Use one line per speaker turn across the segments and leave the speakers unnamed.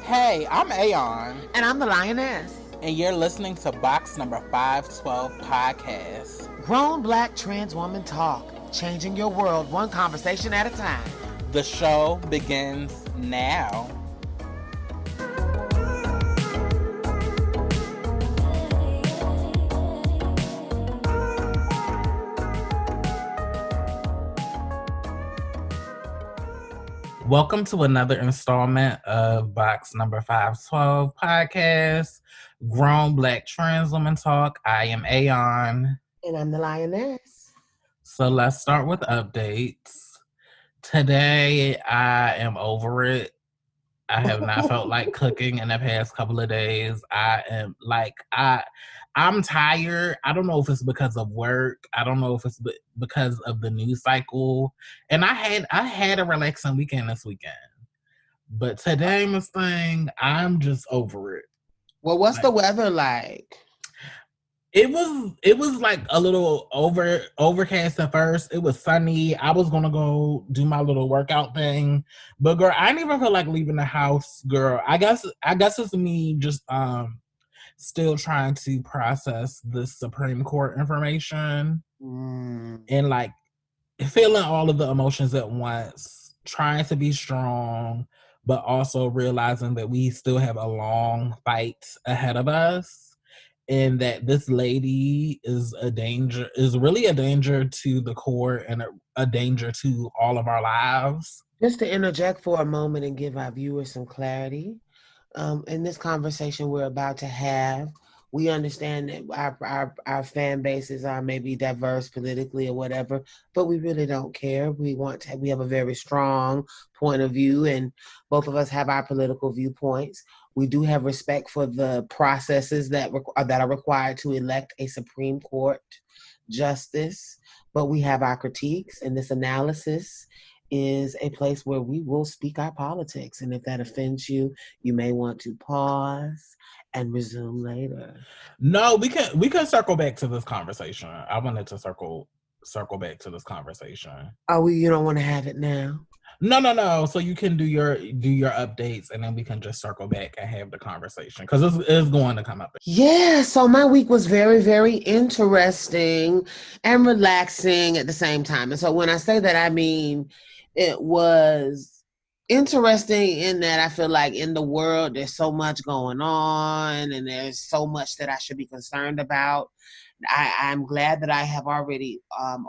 Hey, I'm Aeon.
And I'm the Lioness.
And you're listening to Box Number 512 Podcast.
Grown Black Trans Woman Talk, changing your world one conversation at a time.
The show begins now. Welcome to another installment of Box Number 512 Podcast, Grown Black Trans Woman Talk. I am Aeon.
And I'm the Lioness.
So let's start with updates. Today, I am over it. I have not felt like cooking in the past couple of days. I'm tired. I don't know if it's because of work. I don't know if it's because of the news cycle. And I had a relaxing weekend this weekend. But today, Miss Thing, I'm just over it.
Well, what's the weather like?
It was like a little overcast at first. It was sunny. I was gonna go do my little workout thing, but girl, I didn't even feel like leaving the house. Girl, I guess it's me just still trying to process the Supreme Court information and like feeling all of the emotions at once, trying to be strong, but also realizing that we still have a long fight ahead of us. And that this lady is really a danger to the court and a danger to all of our lives.
Just to interject for a moment and give our viewers some clarity, in this conversation we're about to have, we understand that our fan bases are maybe diverse politically or whatever, but we really don't care. We have a very strong point of view, and both of us have our political viewpoints. We do have respect for the processes that are required to elect a Supreme Court justice, but we have our critiques, and this analysis is a place where we will speak our politics. And if that offends you, you may want to pause and resume later.
No, we can circle back to this conversation. I wanted to circle back to this conversation.
Oh, you don't want to have it now?
No. So you can do your updates, and then we can just circle back and have the conversation because it's going to come up.
Yeah. So my week was very, very interesting and relaxing at the same time. And so when I say that, I mean it was interesting in that I feel like in the world there's so much going on, and there's so much that I should be concerned about. I'm glad that I have already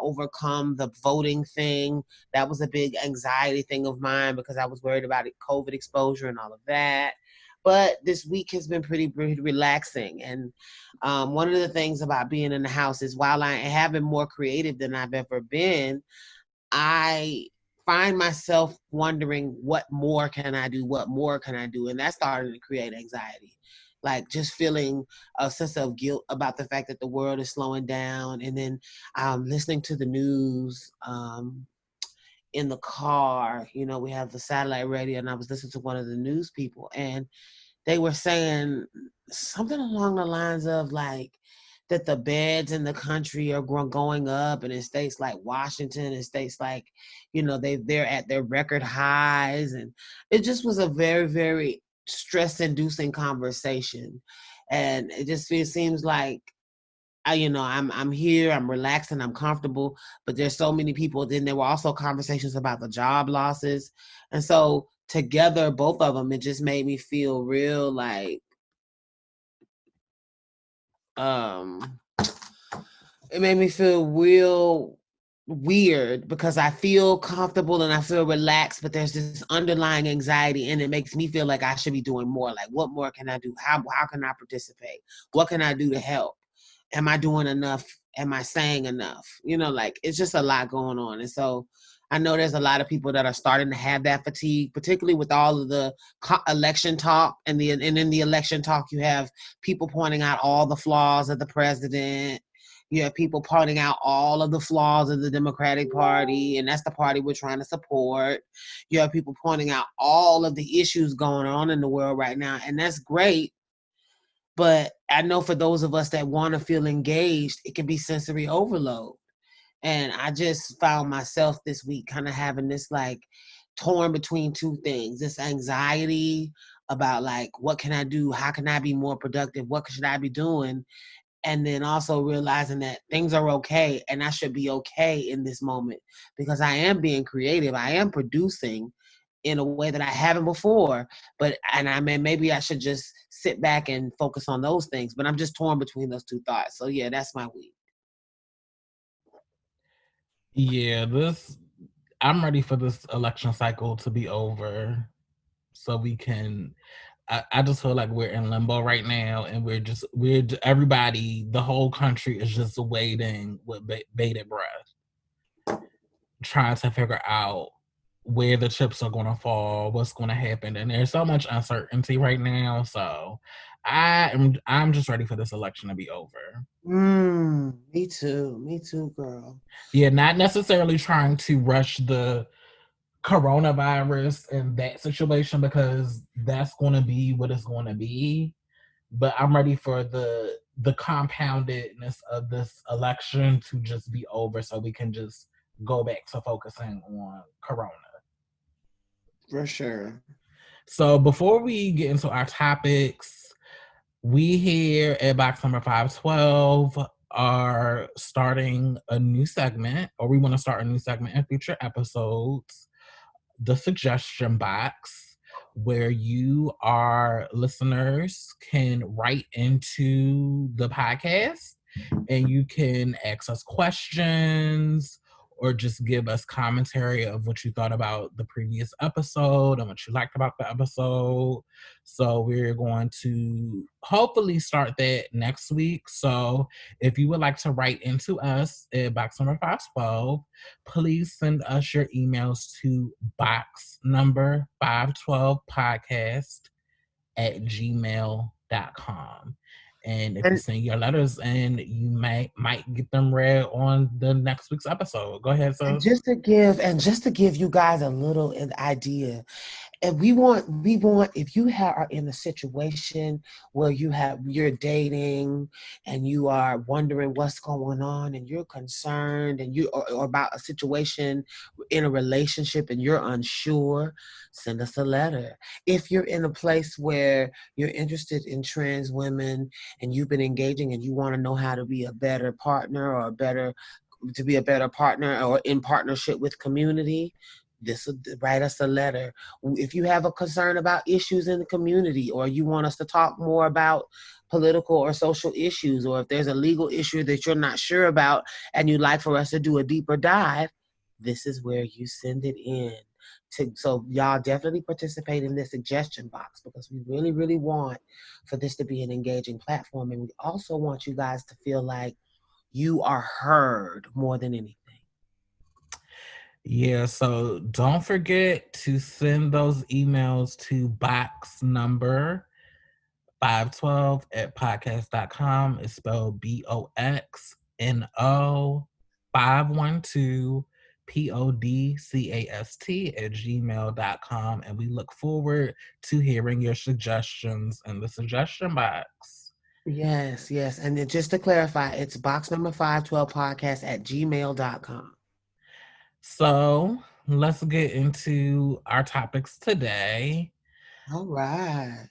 overcome the voting thing. That was a big anxiety thing of mine because I was worried about COVID exposure and all of that. But this week has been pretty relaxing. And one of the things about being in the house is while I have been more creative than I've ever been, I find myself wondering what more can I do? And that's starting to create anxiety. Like just feeling a sense of guilt about the fact that the world is slowing down. And then listening to the news in the car, we have the satellite radio, and I was listening to one of the news people, and they were saying something along the lines of like that the beds in the country are going up, and in states like Washington and states like, they're at their record highs. And it just was a very, very stress-inducing conversation, and it seems like I'm here, I'm relaxed, and I'm comfortable. But there's so many people. Then there were also conversations about the job losses, and so together, both of them, it just made me feel real like it made me feel real weird because I feel comfortable and I feel relaxed, but there's this underlying anxiety, and it makes me feel like I should be doing more. Like, what more can I do? How can I participate? What can I do to help? Am I doing enough? Am I saying enough? It's just a lot going on. And so I know there's a lot of people that are starting to have that fatigue, particularly with all of the election talk. And in the election talk, you have people pointing out all the flaws of the president. You have people pointing out all of the flaws of the Democratic Party, and that's the party we're trying to support. You have people pointing out all of the issues going on in the world right now, and that's great. But I know for those of us that want to feel engaged, it can be sensory overload. And I just found myself this week kind of having this like torn between two things. This anxiety about like, what can I do? How can I be more productive? What should I be doing? And then also realizing that things are okay and I should be okay in this moment because I am being creative. I am producing in a way that I haven't before. But and I mean maybe I should just sit back and focus on those things. But I'm just torn between those two thoughts. So yeah, that's my week.
Yeah, I'm ready for this election cycle to be over so we can. I just feel like we're in limbo right now, and everybody, the whole country is just waiting with bated breath, trying to figure out where the chips are going to fall, what's going to happen, and there's so much uncertainty right now. So I'm just ready for this election to be over.
Me too, girl.
Yeah, not necessarily trying to rush the coronavirus and that situation because that's going to be what it's going to be. But I'm ready for the compoundedness of this election to just be over so we can just go back to focusing on corona.
For sure.
So before we get into our topics, we here at Box Number 512 are starting a new segment, or we want to start a new segment in future episodes, the suggestion box, where you, our listeners, can write into the podcast and you can ask us questions or just give us commentary of what you thought about the previous episode and what you liked about the episode. So we're going to hopefully start that next week. So if you would like to write into us at box number 512, please send us your emails to box number 512 podcast at gmail.com. And if you
And
send your letters in, you might get them read on the next week's episode. Go ahead,
and
sis.
just to give you guys a little idea, and we want if you are in a situation where you're dating and you are wondering what's going on and you're concerned and or about a situation in a relationship and you're unsure, send us a letter. If you're in a place where you're interested in trans women and you've been engaging and you want to know how to be a better partner or to be a better partner or in partnership with community, write us a letter. If you have a concern about issues in the community or you want us to talk more about political or social issues, or if there's a legal issue that you're not sure about and you'd like for us to do a deeper dive, this is where you send it in. So y'all definitely participate in this suggestion box because we really, really want for this to be an engaging platform. And we also want you guys to feel like you are heard more than anything.
Yeah, so don't forget to send those emails to box number 512 at podcast.com. It's spelled BOXNO 512 PODCAST at gmail.com. And we look forward to hearing your suggestions in the suggestion box.
Yes. And then just to clarify, it's box number 512 podcast at gmail.com.
So let's get into our topics today.
All right.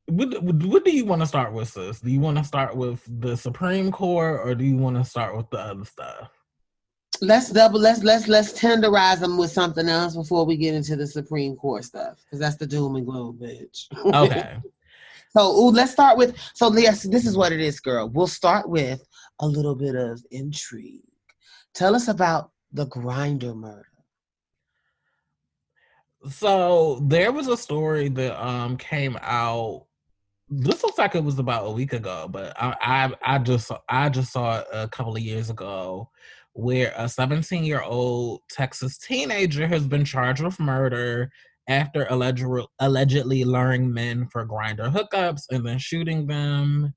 What do you want to start with, sis? Do you want to start with the Supreme Court or do you want to start with the other stuff?
Let's tenderize them with something else before we get into the Supreme Court stuff, because that's the doom and gloom, bitch.
Okay.
So let's start with. So yes, this is what it is, girl. We'll start with a little bit of intrigue. Tell us about the Grindr murder.
So there was a story that came out. This looks like it was about a week ago, but I just saw it a couple of years ago, where a 17-year-old Texas teenager has been charged with murder after allegedly luring men for Grindr hookups and then shooting them.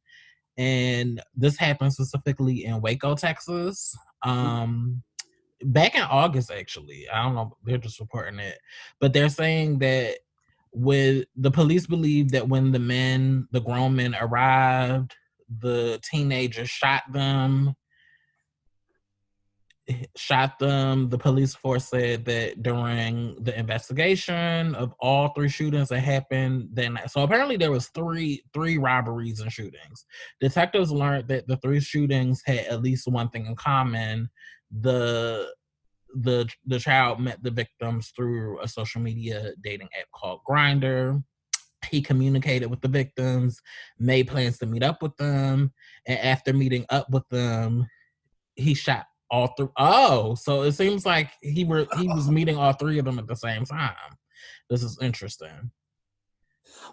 And this happened specifically in Waco, Texas. Back in August, actually. I don't know, they're just reporting it. But they're saying that when the police believe that when the grown men arrived, the teenagers shot them. shot them. The police force said that during the investigation of all three shootings that happened then, so apparently there was three robberies and shootings. Detectives learned that the three shootings had at least one thing in common. The child met the victims through a social media dating app called Grindr. He communicated with the victims, made plans to meet up with them, and after meeting up with them, he shot all three. Oh, so it seems like he was meeting all three of them at the same time. This is interesting.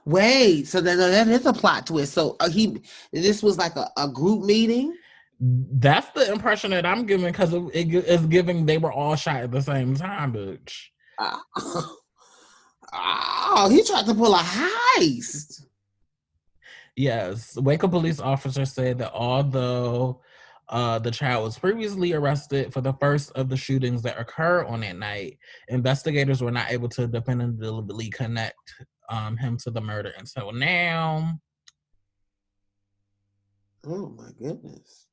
Wait, so that is a plot twist. So this was like a group meeting?
That's the impression that I'm giving, because it's giving they were all shot at the same time, bitch.
Oh, he tried to pull a heist.
Yes. Waco police officer said that although the child was previously arrested for the first of the shootings that occurred on that night, investigators were not able to definitively connect him to the murder until now.
Oh my goodness.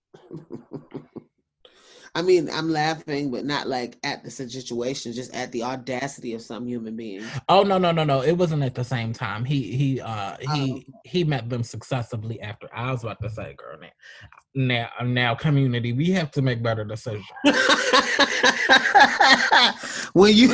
I mean, I'm laughing, but not like at the situation, just at the audacity of some human beings.
Oh no! It wasn't at the same time. He met them successively after. I was about to say, girl, now, community, we have to make better decisions.
When you,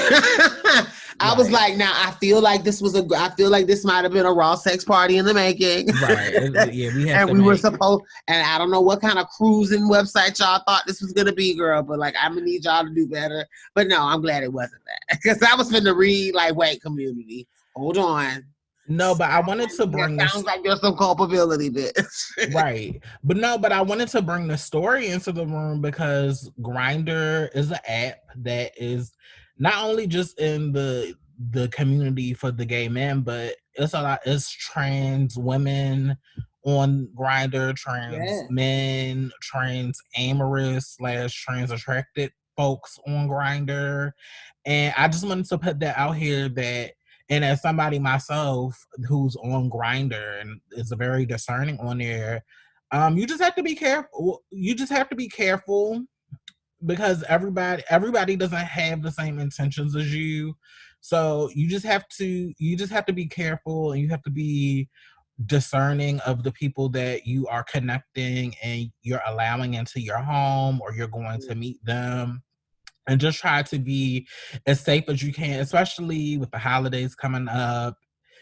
I was like, now I feel like this might have been a raw sex party in the making.
Right? Yeah,
we were supposed, and I don't know what kind of cruising website y'all thought this was gonna be, girl. But like, I'm gonna need y'all to do better. But no, I'm glad it wasn't that, because I was finna read like, wait, community, hold on.
No, but I wanted to bring
this. Sounds like there's some culpability, bitch.
Right. But I wanted to bring the story into the room because Grindr is an app that is not only just in the community for the gay men, but it's trans women on Grindr, trans men, trans amorous / trans attracted folks on Grindr. And I just wanted to put that out here that, and as somebody myself who's on Grindr and is very discerning on there, you just have to be careful. You just have to be careful because everybody doesn't have the same intentions as you. So you just have to be careful, and you have to be discerning of the people that you are connecting and you're allowing into your home or you're going to meet them. And just try to be as safe as you can, especially with the holidays coming up.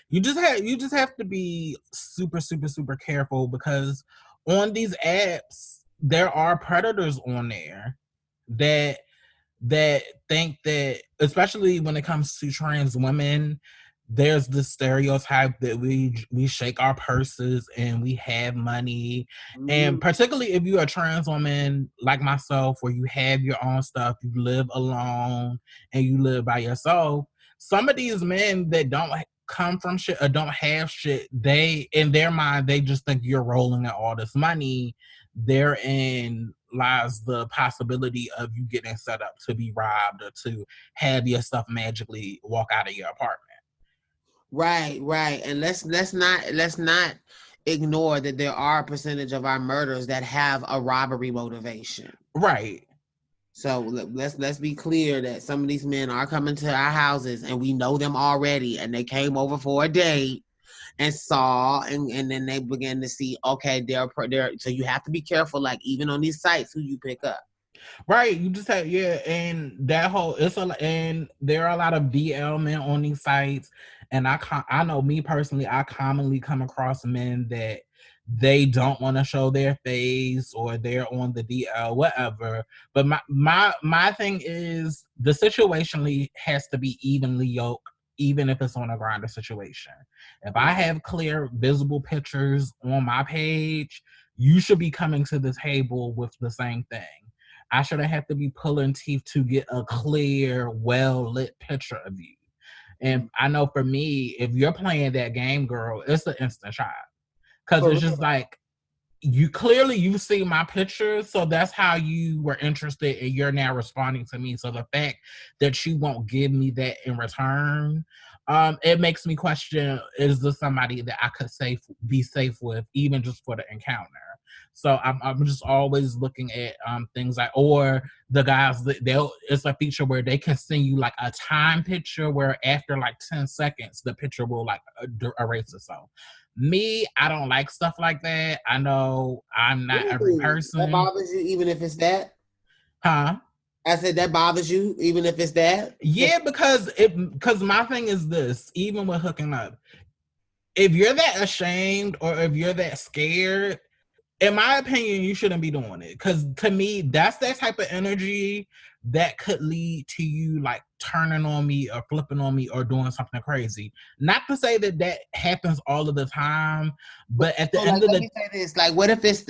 You just have to be super, super, super careful, because on these apps there are predators on there that think that, especially when it comes to trans women, there's the stereotype that we shake our purses and we have money. And particularly if you're a trans woman like myself, where you have your own stuff, you live alone and you live by yourself, some of these men that don't come from shit or don't have shit, they, in their mind, they just think you're rolling in all this money. Therein lies the possibility of you getting set up to be robbed or to have your stuff magically walk out of your apartment.
Right. And let's not ignore that there are a percentage of our murders that have a robbery motivation.
Right.
So let's be clear that some of these men are coming to our houses and we know them already, and they came over for a date and saw, and then they began to see, okay, they're so you have to be careful, like even on these sites, who you pick up.
Right, you just have, yeah, and that whole, and there are a lot of BL men on these sites, and I know, me personally, I commonly come across men that they don't want to show their face, or they're on the DL, whatever. But my thing is, the situation has to be evenly yoked, even if it's on a Grindr situation. If I have clear, visible pictures on my page, you should be coming to the table with the same thing. I shouldn't have to be pulling teeth to get a clear, well-lit picture of you. And I know for me, if you're playing that game, girl, it's an instant shot. Because it's just like, you see my picture, so that's how you were interested, and you're now responding to me. So the fact that you won't give me that in return, it makes me question, is this somebody that I could be safe with, even just for the encounter? So I'm just always looking at things like, or the guys it's a feature where they can send you like a time picture where after like 10 seconds the picture will like erase itself. Me, I don't like stuff like that. I know I'm not every
Ooh, that
person.
bothers you, even if it's that.
Huh?
I said that bothers you, even if it's that.
Yeah, because my thing is this, even with hooking up, if you're that ashamed or if you're that scared, in my opinion, you shouldn't be doing it. Because to me, that's that type of energy that could lead to you like turning on me or flipping on me or doing something crazy. Not to say that that happens all of the time, but at the
So,
end
like,
of
let
the
me say this: like, what if it's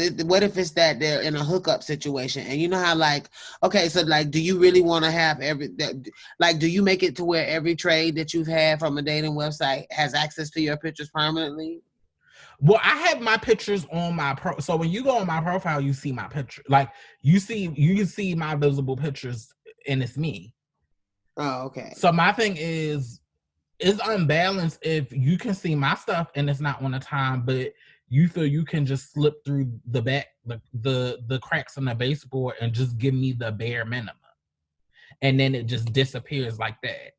that they're in a hookup situation, and you know how, like, okay, so like, do you really want to have like, do you make it to where every trade that you've had from a dating website has access to your pictures permanently?
well, I have my pictures on my so when you go on my profile, you see my picture. Like you can see my visible pictures and it's me.
Oh, okay.
So my thing is it's unbalanced if you can see my stuff and it's not on the time, but you feel you can just slip through the back the cracks in the baseboard and just give me the bare minimum. And then it just disappears like that.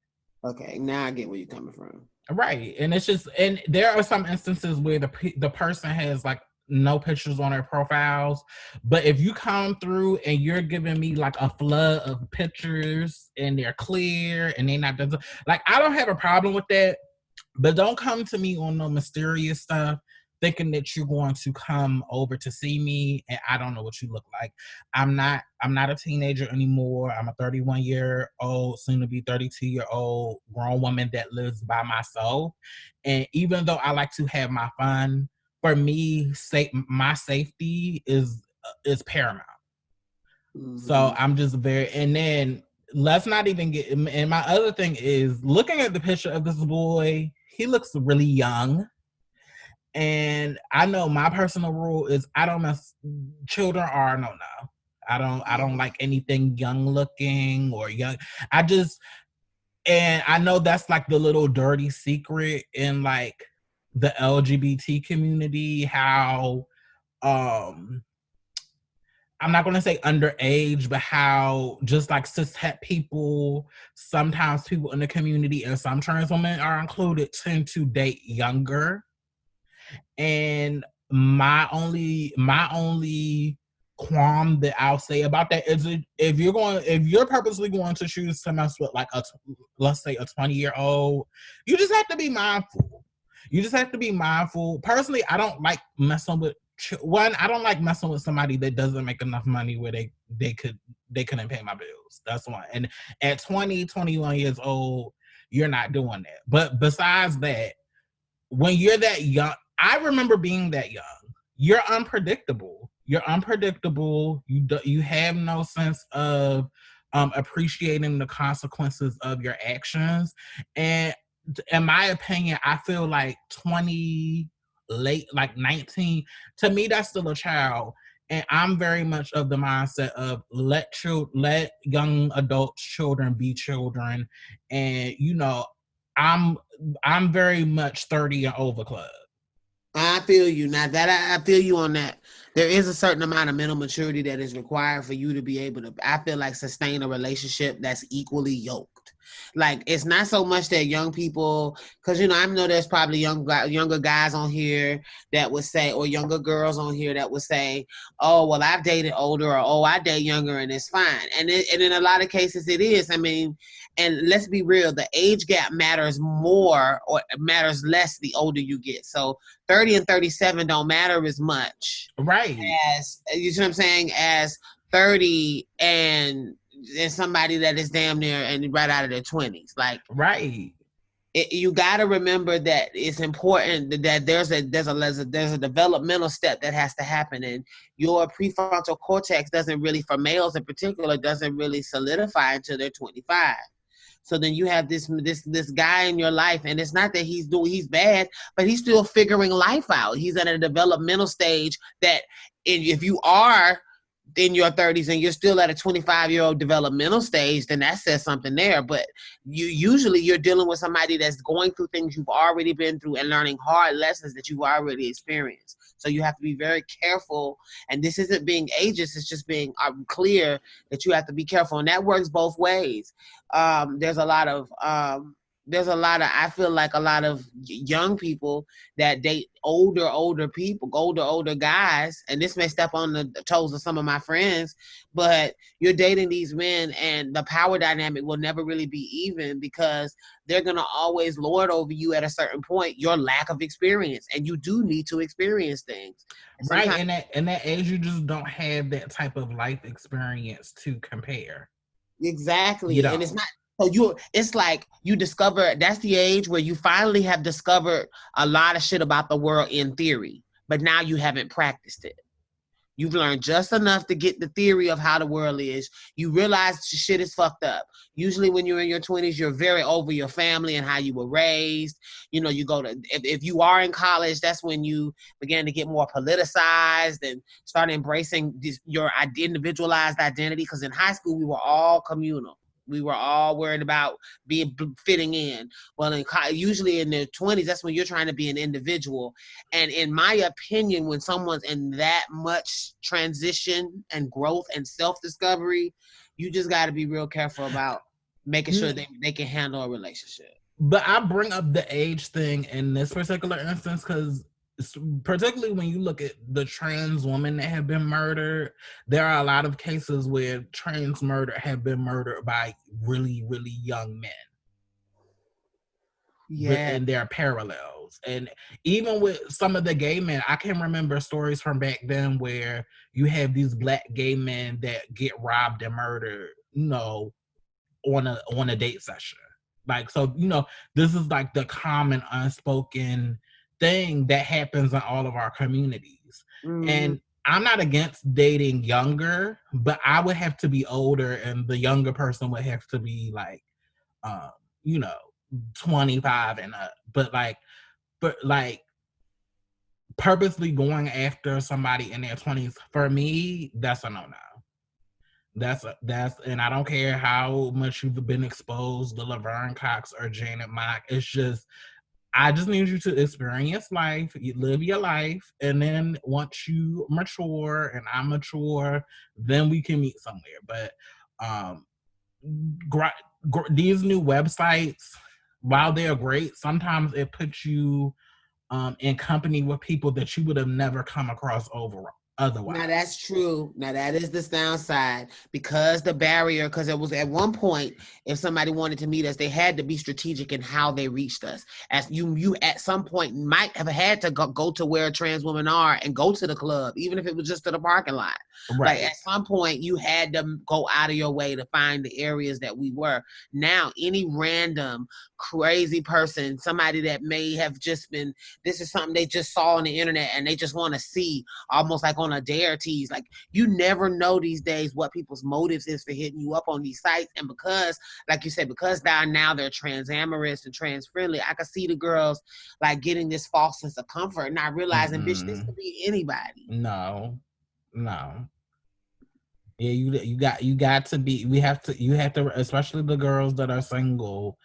Okay, now I get where you're coming from.
Right. And it's just, and there are some instances where the person has like no pictures on their profiles, but if you come through and you're giving me like a flood of pictures and they're clear and they're not like, I don't have a problem with that, but don't come to me on no mysterious stuff thinking that you're going to come over to see me and I don't know what you look like. I'm not a teenager anymore. I'm a 31-year-old, soon to be 32-year-old grown woman that lives by myself. And even though I like to have my fun, for me, my safety is paramount.
Mm-hmm.
So I'm just and then let's not even get, and my other thing is looking at the picture of this boy, he looks really young. And I know my personal rule is I don't mess, children are no. I don't like anything young looking or young. And I know that's like the little dirty secret in like the LGBT community, how I'm not going to say underage, but how just like cishet people, sometimes people in the community and some trans women are included, tend to date younger. And my only qualm that I'll say about that is if you're purposely going to choose to mess with like let's say a 20-year-old, you just have to be mindful. You just have to be mindful. Personally, I don't like messing with I don't like messing with somebody that doesn't make enough money where they couldn't pay my bills. That's one. And at 20, 21 years old, you're not doing that. But besides that, when you're that young, I remember being that young. You're unpredictable. You have no sense of appreciating the consequences of your actions. And in my opinion, I feel like 20, late, like 19, to me, that's still a child. And I'm very much of the mindset of let young adults, children be children. And, I'm very much 30 and over club.
I feel you. Now that I feel you on that. There is a certain amount of mental maturity that is required for you to be able to, I feel like, sustain a relationship that's equally yoked. Like, it's not so much that young people, because, I know there's probably younger guys on here that would say, or younger girls on here that would say, oh, well, I've dated older, or, oh, I date younger and it's fine. And in a lot of cases it is. I mean, and let's be real, the age gap matters more or matters less the older you get. So 30 and 37 don't matter as much.
Right.
As, you see what I'm saying, as 30 and somebody that is damn near and right out of their 20s. Like,
right.
You got to remember that it's important that there's a developmental step that has to happen, and your prefrontal cortex doesn't really, for males in particular, doesn't really solidify until they're 25. So then you have this guy in your life, and it's not that he's bad, but he's still figuring life out. He's at a developmental stage that if you are in your 30s and you're still at a 25-year-old developmental stage, then that says something there. But you're dealing with somebody that's going through things you've already been through and learning hard lessons that you've already experienced. So you have to be very careful. And this isn't being ageist, it's just being clear that you have to be careful. And that works both ways. There's a lot of I feel like a lot of young people that date older people, older guys, and this may step on the toes of some of my friends, but you're dating these men and the power dynamic will never really be even, because they're going to always lord over you at a certain point, your lack of experience, and you do need to experience things.
Right, in that age, you just don't have that type of life experience to compare.
Exactly. And it's not, so it's like you discover, that's the age where you finally have discovered a lot of shit about the world in theory, but now you haven't practiced it. You've learned just enough to get the theory of how the world is. You realize shit is fucked up. Usually when you're in your 20s, you're very over your family and how you were raised. You know, you go to, if you are in college, that's when you begin to get more politicized and start embracing your individualized identity. Because in high school, we were all communal. We were all worried about fitting in. Well, usually in their 20s, that's when you're trying to be an individual. And in my opinion, when someone's in that much transition and growth and self-discovery, you just got to be real careful about making sure they can handle a relationship.
But I bring up the age thing in this particular instance because particularly when you look at the trans women that have been murdered, there are a lot of cases where trans murder have been murdered by really, really young men. Yeah. And there are parallels. And even with some of the gay men, I can remember stories from back then where you have these Black gay men that get robbed and murdered, you know, on a date session. Like, so, you know, this is like the common unspoken thing that happens in all of our communities. Mm-hmm. And I'm not against dating younger, but I would have to be older and the younger person would have to be like, you know, 25 and up. But purposely going after somebody in their 20s, for me, that's a no-no. That's and I don't care how much you've been exposed to Laverne Cox or Janet Mock. It's just, I just need you to experience life, you live your life, and then once you mature and I'm mature, then we can meet somewhere. But these new websites, while they're great, sometimes it puts you in company with people that you would have never come across otherwise.
Now that's true. Now that is the downside, because the barrier, because it was at one point, if somebody wanted to meet us, they had to be strategic in how they reached us. As you at some point might have had to go to where trans women are and go to the club, even if it was just to the parking lot. Right. Like at some point you had to go out of your way to find the areas that we were. Now any random crazy person, somebody that may have just been, this is something they just saw on the internet and they just want to see, almost like on a dare tease. Like, you never know these days what people's motives is for hitting you up on these sites. And because, like you said, because now they're trans amorous and trans friendly, I could see the girls like getting this false sense of comfort and not realizing, bitch, this could be anybody.
No. Yeah, you got to be, you have to, especially the girls that are single,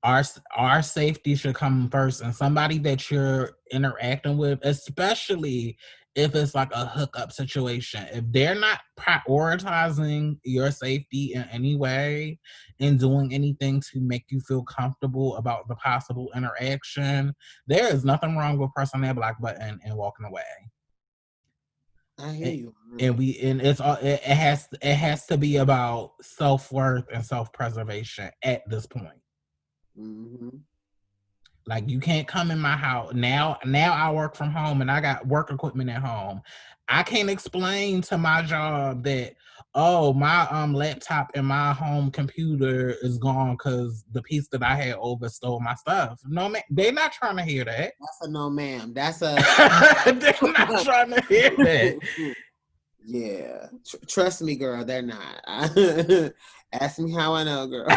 our safety should come first. And somebody that you're interacting with, especially if it's like a hookup situation, if they're not prioritizing your safety in any way and doing anything to make you feel comfortable about the possible interaction, there is nothing wrong with pressing that black button and walking away.
I hear you.
And it has to be about self-worth and self-preservation at this point. Mm-hmm. Like, you can't come in my house now. I work from home and I got work equipment at home. I can't explain to my job that, oh, my laptop and my home computer is gone because the piece that I had over stole my stuff. No, man, they're not trying to hear that.
That's a no, ma'am. That's a
they're not trying to hear that.
Yeah, trust me, girl. They're not. Ask me how I know, girl.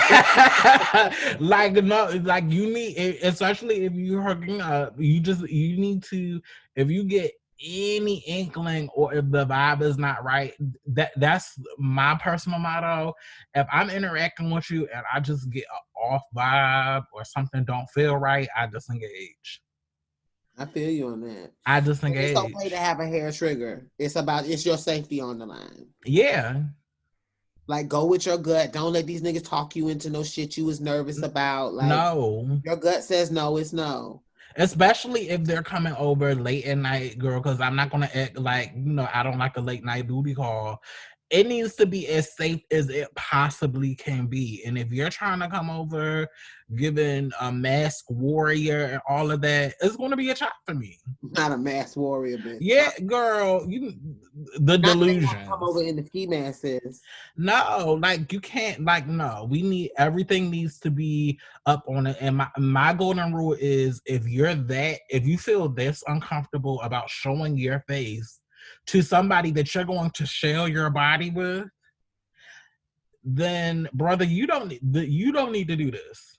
Like, no, like, you need, especially if you're hooking up, you need to, if you get any inkling or if the vibe is not right, that's my personal motto. If I'm interacting with you and I just get an off vibe or something don't feel right, I disengage.
I feel you on that.
I
And it's okay to
disengage.
have a hair trigger. It's your safety on the line.
Yeah.
Like, go with your gut. Don't let these niggas talk you into no shit you was nervous about. Like,
No.
your gut says no, it's no.
Especially if they're coming over late at night, girl, because I'm not gonna act like, I don't like a late night booty call. It needs to be as safe as it possibly can be. And if you're trying to come over giving a mask warrior and all of that, it's gonna be a chop for me.
Not a mass warrior, bitch.
Yeah, girl, the
Not that they want to come
delusions.
over in the ski masses.
No, like you can't, like, no. We need, everything needs to be up on it. And my golden rule is, if you feel this uncomfortable about showing your face to somebody that you're going to share your body with, then brother, you don't need to do this.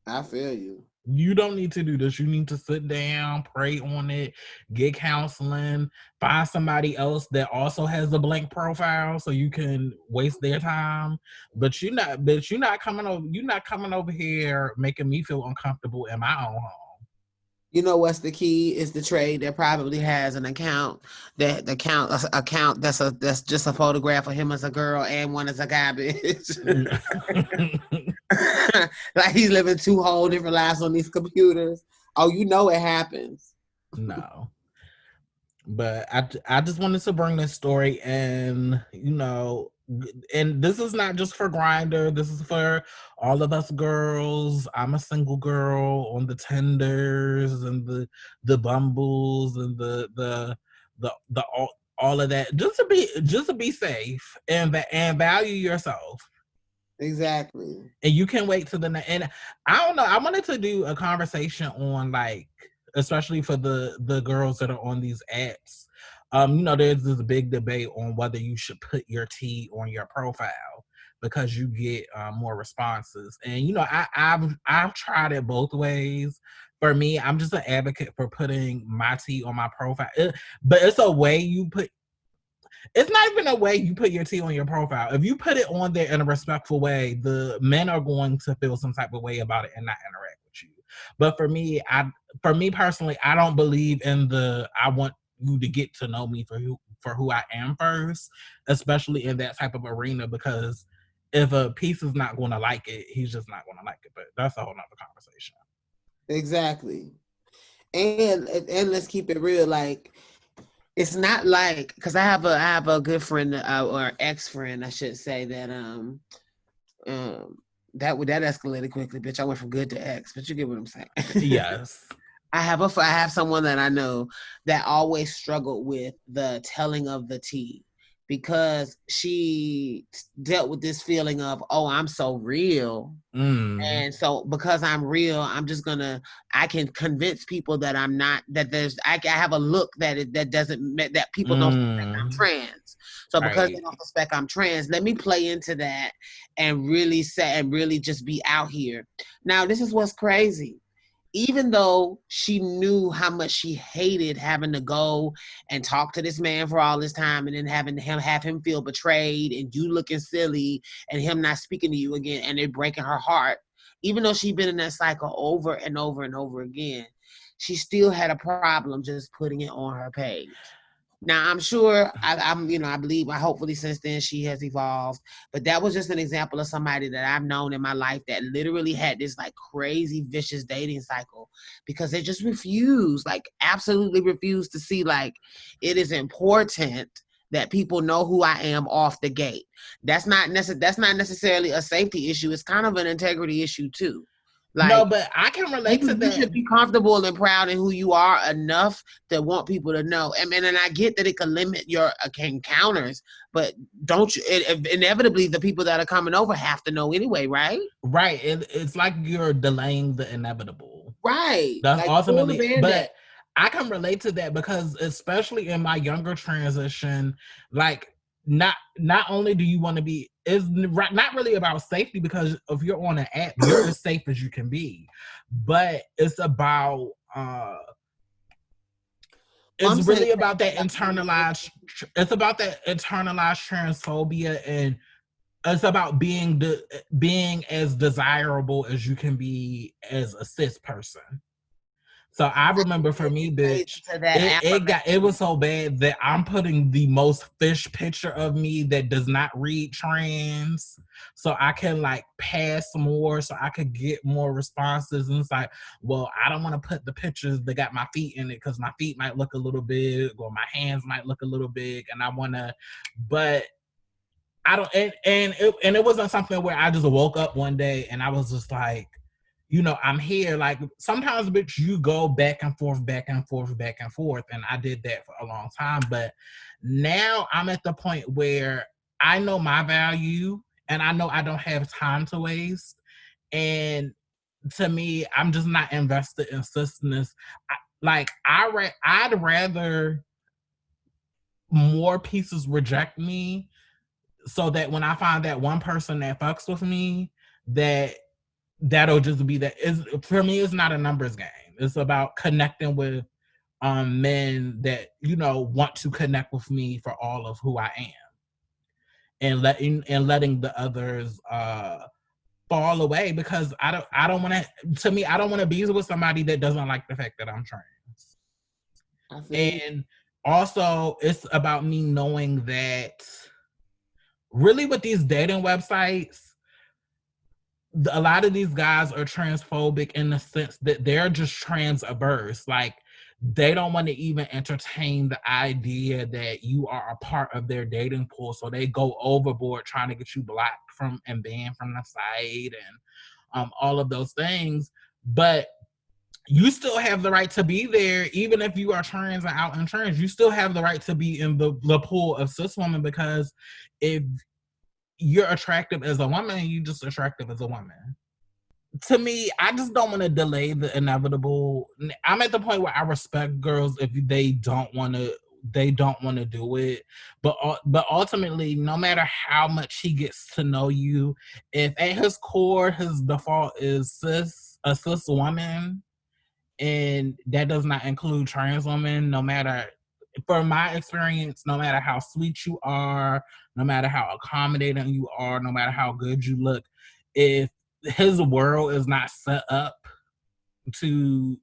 I feel you.
You don't need to do this. You need to sit down, pray on it, get counseling, find somebody else that also has a blank profile so you can waste their time. But you're not coming over here making me feel uncomfortable in my own home.
You know what's the key is the trade that probably has an account that's just a photograph of him as a girl and one as a guy, bitch. Like he's living two whole different lives on these computers. Oh, you know it happens.
No. But I just wanted to bring this story, and and this is not just for Grindr. This is for all of us girls. I'm a single girl on the Tinders and the Bumbles and the all of that. Just to be safe and value yourself.
Exactly.
And you can wait till the next. And I don't know. I wanted to do a conversation on, like, especially for the girls that are on these apps. There's this big debate on whether you should put your T on your profile because you get more responses. And I've tried it both ways. For me, I'm just an advocate for putting my T on my profile. But it's a way you put. It's not even a way you put your T on your profile. If you put it on there in a respectful way, the men are going to feel some type of way about it and not interact with you. But for me personally, I don't believe in I want you to get to know me for who I am first, especially in that type of arena, because if a piece is not going to like it, he's just not going to like it. But that's a whole nother conversation.
Exactly. And let's keep it real. Like, it's not like, because I have a good friend or ex-friend, I should say, that that escalated quickly, bitch. I went from good to ex, but you get what I'm saying.
Yes.
I have someone that I know that always struggled with the telling of the tea, because she dealt with this feeling of, oh, I'm so real. And so because I'm real, I can convince people that I'm not, that I have a look that people don't suspect I'm trans. So because they don't suspect I'm trans, let me play into that and really just be out here. Now, this is what's crazy. Even though she knew how much she hated having to go and talk to this man for all this time, and then having him have him feel betrayed and you looking silly and him not speaking to you again, and it breaking her heart, even though she'd been in that cycle over and over and over again, she still had a problem just putting it on her page. Now, I'm sure hopefully since then she has evolved, but that was just an example of somebody that I've known in my life that literally had this like crazy vicious dating cycle, because they just absolutely refused to see, like, it is important that people know who I am off the gate. That's not necessarily a safety issue. It's kind of an integrity issue too. Like,
no, but I can relate to that.
You should be comfortable and proud in who you are enough to want people to know. And I get that it can limit your encounters, but don't you? Inevitably, the people that are coming over have to know anyway, right?
Right. It's like you're delaying the inevitable.
Right.
That's
like,
ultimately, but I can relate to that because, especially in my younger transition, like, not only do you want to be, it's not really about safety, because if you're on an app, you're as safe as you can be, but it's about it's
I'm saying
really about that internalized. It's about that internalized transphobia, and it's about being as desirable as you can be as a cis person. So I remember for me, bitch,
to that
it was so bad that I'm putting the most fish picture of me that does not read trans, so I can like pass more, so I could get more responses. And it's like, well, I don't want to put the pictures that got my feet in it because my feet might look a little big or my hands might look a little big, and I want to, but I don't, and it wasn't something where I just woke up one day and I was just like, I'm here. Like sometimes, bitch, you go back and forth, back and forth, back and forth, and I did that for a long time. But now I'm at the point where I know my value, and I know I don't have time to waste. And to me, I'm just not invested in sisterness. I'd rather more pieces reject me so that when I find that one person that fucks with me, that'll just be that. Is for me, it's not a numbers game. It's about connecting with men that want to connect with me for all of who I am, and letting the others fall away, because I don't want to. To me, I don't want to be with somebody that doesn't like the fact that I'm trans. And also, it's about me knowing that really with these dating websites, a lot of these guys are transphobic in the sense that they're just trans averse. Like they don't want to even entertain the idea that you are a part of their dating pool. So they go overboard trying to get you blocked from and banned from the site and all of those things. But you still have the right to be there, even if you are trans and out in trans. You still have the right to be in the pool of cis women, because if you're attractive as a woman, you just attractive as a woman. To me, I just don't want to delay the inevitable. I'm at the point where I respect girls if they don't want to do it, but ultimately, no matter how much he gets to know you, if at his core his default is a cis woman, and that does not include trans women, no matter, for my experience, no matter how sweet you are, no matter how accommodating you are, no matter how good you look, if his world is not set up to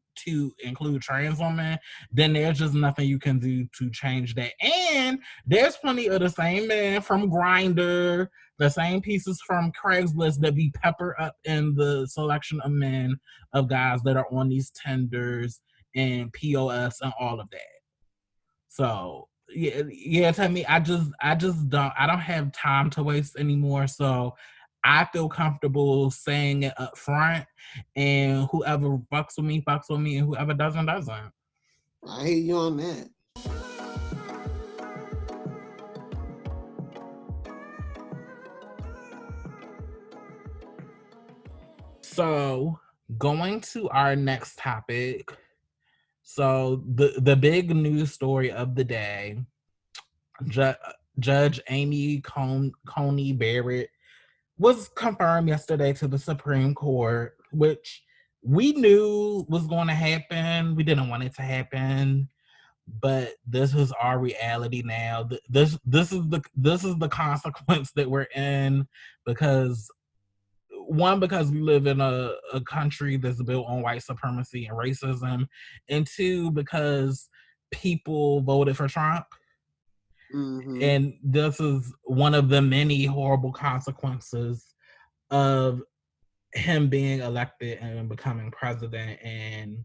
include trans women, then there's just nothing you can do to change that. And there's plenty of the same men from Grindr, the same pieces from Craigslist that be pepper up in the selection of men, of guys that are on these tenders and POS and all of that. So yeah, to me, I don't have time to waste anymore. So I feel comfortable saying it up front, and whoever fucks with me, and whoever doesn't, doesn't.
I hear you on that.
So going to our next topic. So the big news story of the day, Judge Amy Coney Barrett was confirmed yesterday to the Supreme Court, which we knew was going to happen. We didn't want it to happen, but this is our reality now. This is the consequence that we're in, because because we live in a country that's built on white supremacy and racism, and two, because people voted for Trump.
Mm-hmm.
And this is one of the many horrible consequences of him being elected and becoming president. And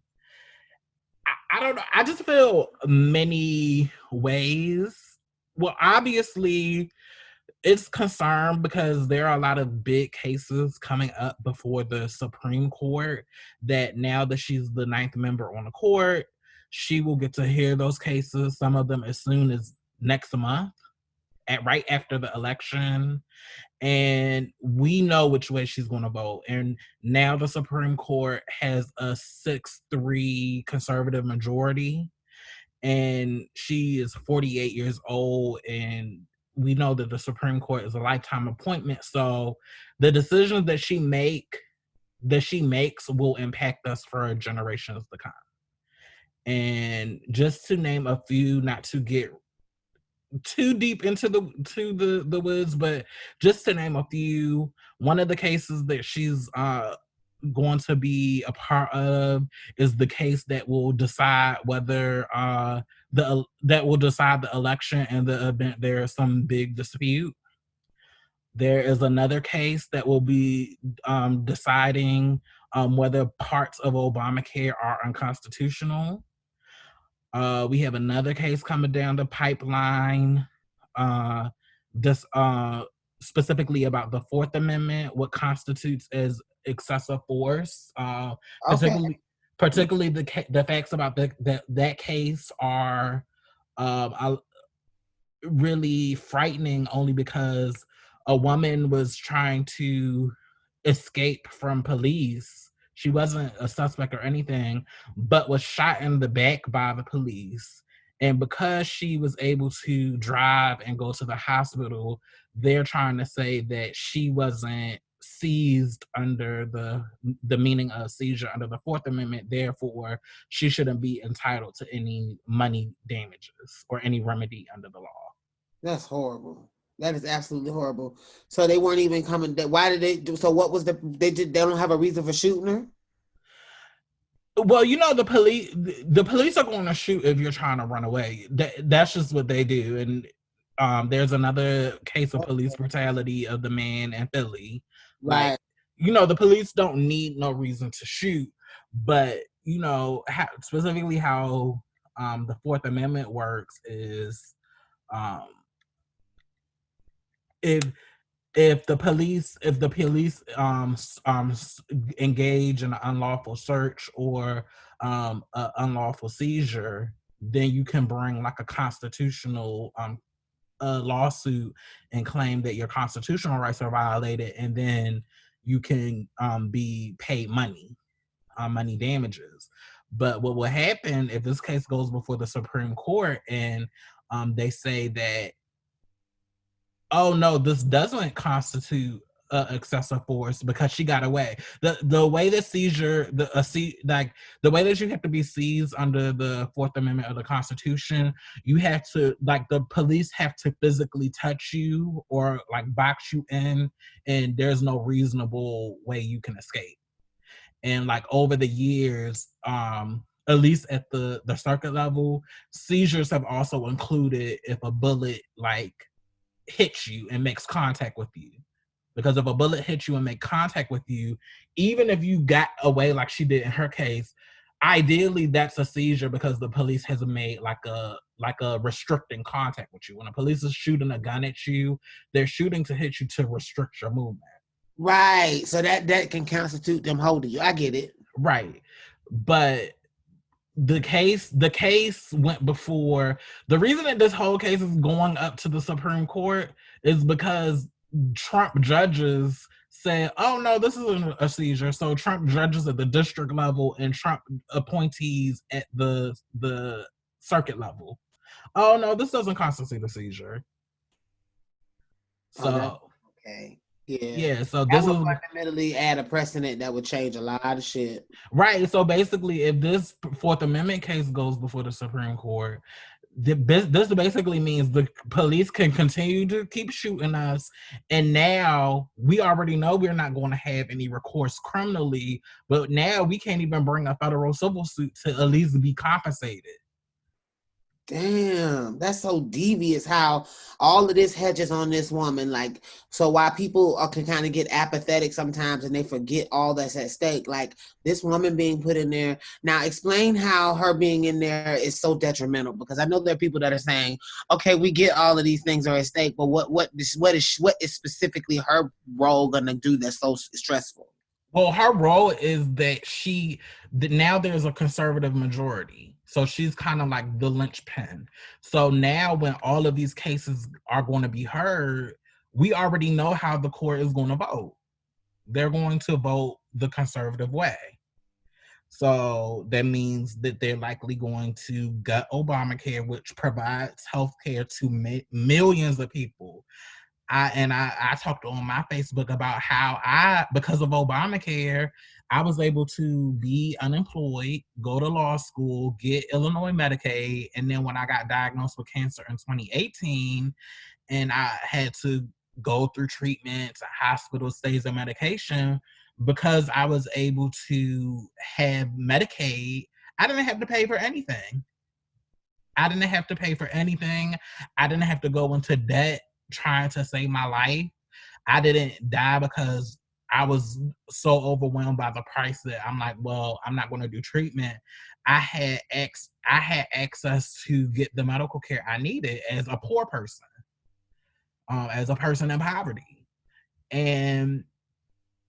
I don't know, I just feel many ways. Well, obviously it's concerned because there are a lot of big cases coming up before the Supreme Court, that now that she's the ninth member on the court, she will get to hear those cases, some of them as soon as next month, right after the election. And we know which way she's going to vote. And now the Supreme Court has a 6-3 conservative majority, and she is 48 years old, and we know that the Supreme Court is a lifetime appointment. So the decisions that she makes will impact us for generations to come. And just to name a few, not to get too deep into the woods, but just to name a few, one of the cases that she's going to be a part of is the case that will decide whether that will decide the election in the event there is some big dispute. There is another case that will be deciding whether parts of Obamacare are unconstitutional. We have another case coming down the pipeline, uh, this specifically about the Fourth Amendment, what constitutes as excessive force.
Okay.
Particularly the facts about that case are really frightening, only because a woman was trying to escape from police. She wasn't a suspect or anything, but was shot in the back by the police. And because she was able to drive and go to the hospital, they're trying to say that she wasn't seized under the meaning of seizure under the Fourth Amendment. Therefore, she shouldn't be entitled to any money damages or any remedy under the law.
That's horrible. That is absolutely horrible. So they weren't even coming. Why did they do? So what was they don't have a reason for shooting her?
Well, the police are going to shoot if you're trying to run away. That's just what they do. And there's another case of police brutality of the man in Philly.
Right.
Like, the police don't need no reason to shoot, but specifically how the Fourth Amendment works is um, if the police engage in an unlawful search or an unlawful seizure, then you can bring like a constitutional lawsuit and claim that your constitutional rights are violated, and then you can be paid money damages. But what will happen if this case goes before the Supreme Court and they say that, oh no, this doesn't constitute excessive force because she got away. The way that seizure, the way that you have to be seized under the Fourth Amendment of the Constitution, you have to, like, the police have to physically touch you or like box you in, and there's no reasonable way you can escape. And like over the years, at least at the circuit level, seizures have also included if a bullet like hits you and makes contact with you. Because if a bullet hits you and make contact with you, even if you got away like she did in her case, ideally that's a seizure because the police has made like a restricting contact with you. When the police is shooting a gun at you, they're shooting to hit you to restrict your movement.
Right. So that can constitute them holding you. I get it.
Right. But the case went before. The reason that this whole case is going up to the Supreme Court is because Trump judges said, oh no, this isn't a seizure. So Trump judges at the district level and Trump appointees at the circuit level, oh no, this doesn't constitute a seizure. So
okay. Yeah.
So
That
this
would
is
fundamentally add a precedent that would change a lot of shit.
right. So basically, if this Fourth Amendment case goes before the Supreme Court, this basically means the police can continue to keep shooting us, and now we already know we're not going to have any recourse criminally, but now we can't even bring a federal civil suit to at least be compensated.
Damn, that's so devious how all of this hedges on this woman. Like, so while people can kind of get apathetic sometimes and they forget all that's at stake, like this woman being put in there. Now, explain how her being in there is so detrimental, because I know there are people that are saying, okay, we get all of these things are at stake, but what is specifically her role going to do that's so stressful?
Well, her role is that now there's a conservative majority. So she's kind of like the linchpin. So now when all of these cases are going to be heard, we already know how the court is going to vote. They're going to vote the conservative way. So that means that they're likely going to gut Obamacare, which provides health care to millions of people. I talked on my Facebook about how because of Obamacare, I was able to be unemployed, go to law school, get Illinois Medicaid, and then when I got diagnosed with cancer in 2018, and I had to go through treatments, hospital stays, and medication, because I was able to have Medicaid, I didn't have to pay for anything. I didn't have to pay for anything. I didn't have to go into debt trying to save my life. I didn't die because I was so overwhelmed by the price that I'm like, well, I'm not going to do treatment. I had access to get the medical care I needed as a poor person, as a person in poverty. And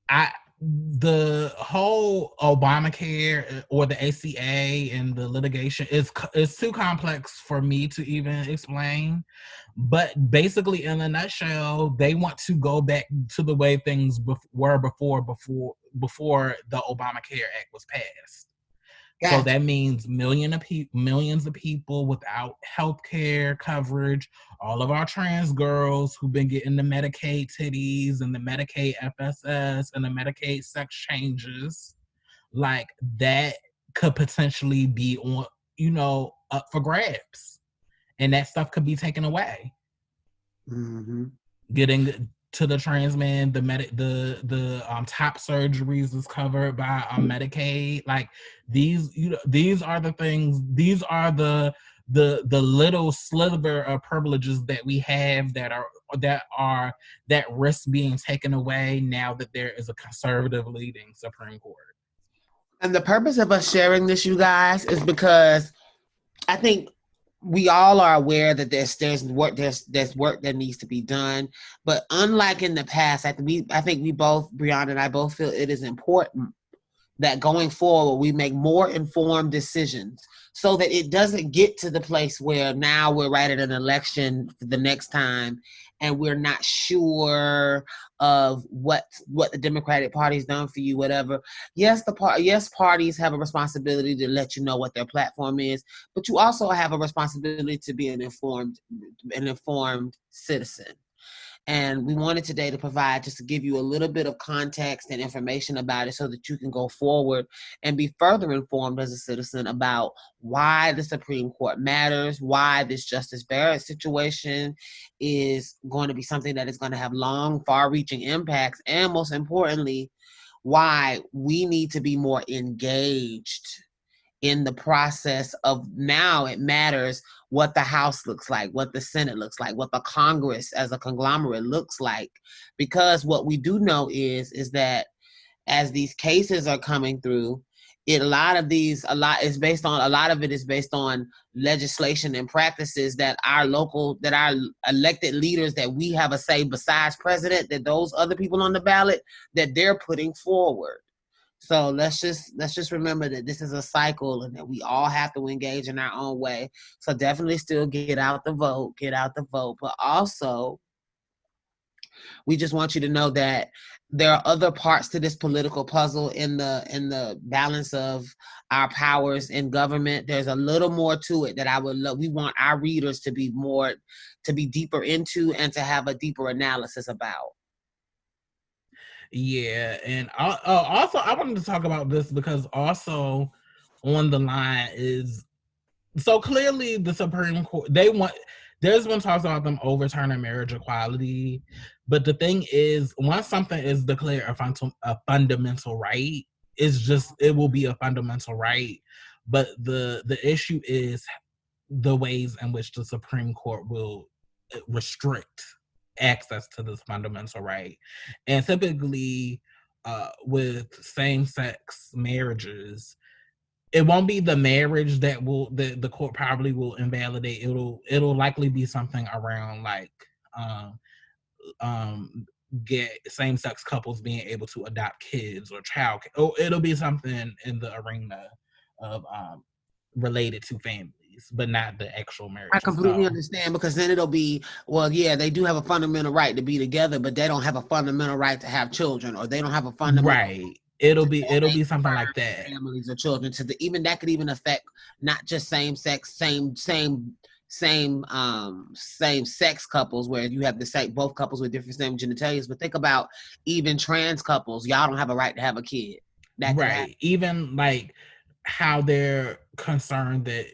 I the whole Obamacare or the ACA and the litigation is too complex for me to even explain. But basically, in a nutshell, they want to go back to the way things were before the Obamacare Act was passed. So
Gotcha.
that means millions of people without health care coverage, all of our trans girls who've been getting the Medicaid titties and the Medicaid FSS and the Medicaid sex changes, like that could potentially be on, up for grabs. And that stuff could be taken away.
Mm-hmm.
Getting to the trans man, the top surgeries is covered by Medicaid. Like these are the things. These are the little sliver of privileges that we have that risk being taken away now that there is a conservative leading Supreme Court.
And the purpose of us sharing this, you guys, is because I think we all are aware that there's work that needs to be done. But unlike in the past, I think we both, Brianna and I both feel it is important that going forward we make more informed decisions so that it doesn't get to the place where now we're right at an election for the next time and we're not sure of what the Democratic Party's done for you, whatever. Yes, parties have a responsibility to let you know what their platform is, but you also have a responsibility to be an informed citizen. And we wanted today to provide, just to give you a little bit of context and information about it so that you can go forward and be further informed as a citizen about why the Supreme Court matters, why this Justice Barrett situation is going to be something that is going to have long, far-reaching impacts, and most importantly, why we need to be more engaged in the process of now it matters what the House looks like, what the Senate looks like, what the Congress as a conglomerate looks like. Because what we do know is that as these cases are coming through, a lot of it is based on legislation and practices that our elected leaders that we have a say besides president, that those other people on the ballot that they're putting forward. So let's just remember that this is a cycle and that we all have to engage in our own way. So definitely still get out the vote. But also, we just want you to know that there are other parts to this political puzzle in the balance of our powers in government. There's a little more to it that we want our readers to be deeper into and to have a deeper analysis about.
Yeah, and also I wanted to talk about this because also on the line is, so clearly the Supreme Court, there's been talks about them overturning marriage equality, but the thing is, once something is declared a fundamental right, it will be a fundamental right. But the issue is the ways in which the Supreme Court will restrict access to this fundamental right. And typically with same-sex marriages, it won't be the marriage that the court probably will invalidate. It'll likely be something around like get same-sex couples being able to adopt kids or child. It'll be something in the arena of related to families, but not the actual marriage.
I completely understand, because then it'll be, well, yeah, they do have a fundamental right to be together, but they don't have a fundamental right to have children, or they don't have a fundamental
right. It'll be something like that.
Families or children even that could even affect not just same sex couples where you have both couples with different same genitalias, but think about even trans couples. Y'all don't have a right to have a kid. that could happen.
Right. Even like how they're concerned that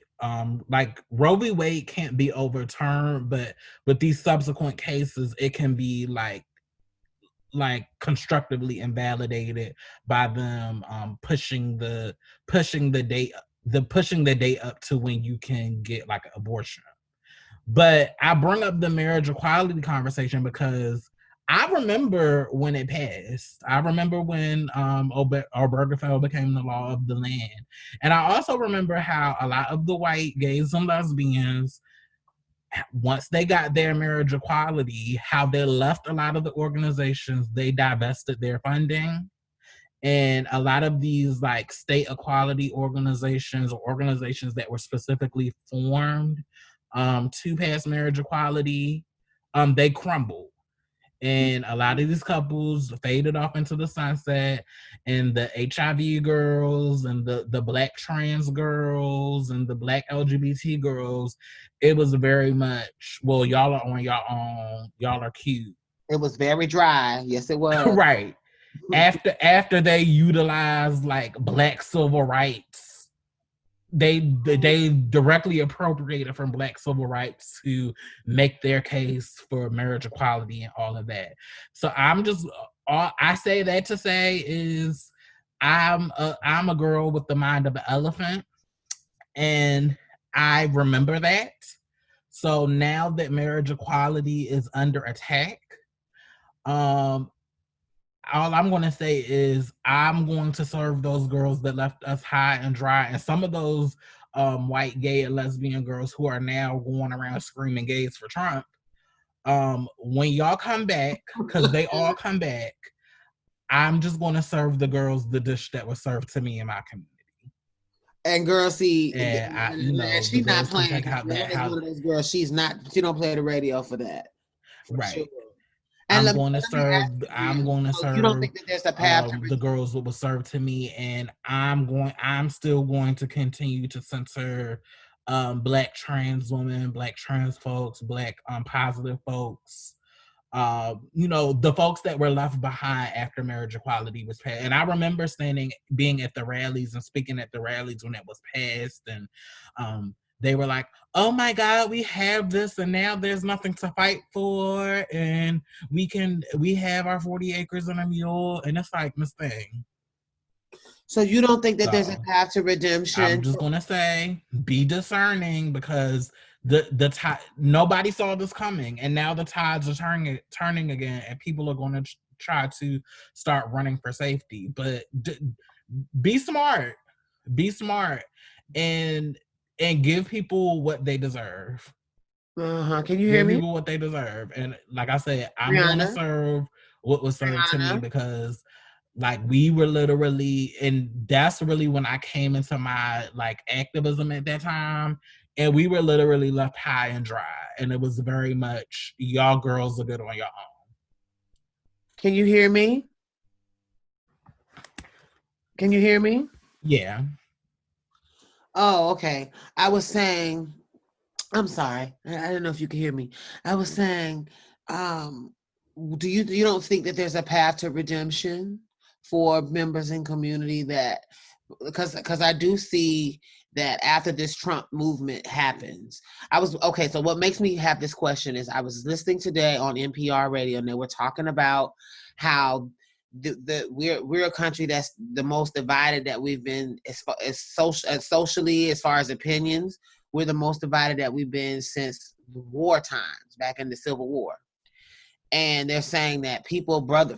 like Roe v. Wade can't be overturned, but with these subsequent cases, it can be like constructively invalidated by them pushing the date up to when you can get like an abortion. But I bring up the marriage equality conversation because I remember when it passed. I remember when Obergefell became the law of the land. And I also remember how a lot of the white gays and lesbians, once they got their marriage equality, how they left a lot of the organizations, they divested their funding. And a lot of these like state equality organizations or organizations that were specifically formed to pass marriage equality, they crumbled. And a lot of these couples faded off into the sunset, and the HIV girls and the black trans girls and the black LGBT girls, it was very much, well, y'all are on your own, y'all are cute.
It was very dry. Yes, it was.
Right. After they utilized like black civil rights, they directly appropriated from black civil rights to make their case for marriage equality and all of that. So I'm just, all I say that to say is I'm a girl with the mind of an elephant, and I remember that. So now that marriage equality is under attack, um all I'm going to say is I'm going to serve those girls that left us high and dry, and some of those white gay and lesbian girls who are now going around screaming gays for Trump. When y'all come back, because they all come back, I'm just going to serve the girls the dish that was served to me in my community.
And girl, see,
and
she's not playing.
Take out that
one of those girls. She don't play the radio for that.
Right.
Sure.
And I'm going to serve. You
don't think that there's a path to
the girls that were served to me, and I'm still going to continue to censor black trans women, black trans folks, black positive folks. The folks that were left behind after marriage equality was passed. And I remember being at the rallies and speaking at the rallies when it was passed, and they were like, oh my God, we have this and now there's nothing to fight for, and we have our 40 acres and a mule. And it's like, Miss Thing.
So you don't think that there's a path to redemption?
I'm just gonna say, be discerning, because the tide, nobody saw this coming, and now the tides are turning again, and people are going to try to start running for safety. But be smart, and give people what they deserve.
Can you hear me?
Give people what they deserve, and like I said, I'm going to serve what was served to me, because like we were literally, and that's really when I came into my like activism at that time, and we were literally left high and dry, and it was very much, y'all girls are good on your own.
Can you hear me? Can you hear me?
Yeah.
Oh, okay. I was saying, I'm sorry. I don't know if you can hear me. I was saying, do you don't think that there's a path to redemption for members in community that, because I do see that after this Trump movement happens, so what makes me have this question is I was listening today on NPR radio, and they were talking about how we're a country that's the most divided that we've been socially, as far as opinions. We're the most divided that we've been since war times, back in the Civil War. And they're saying that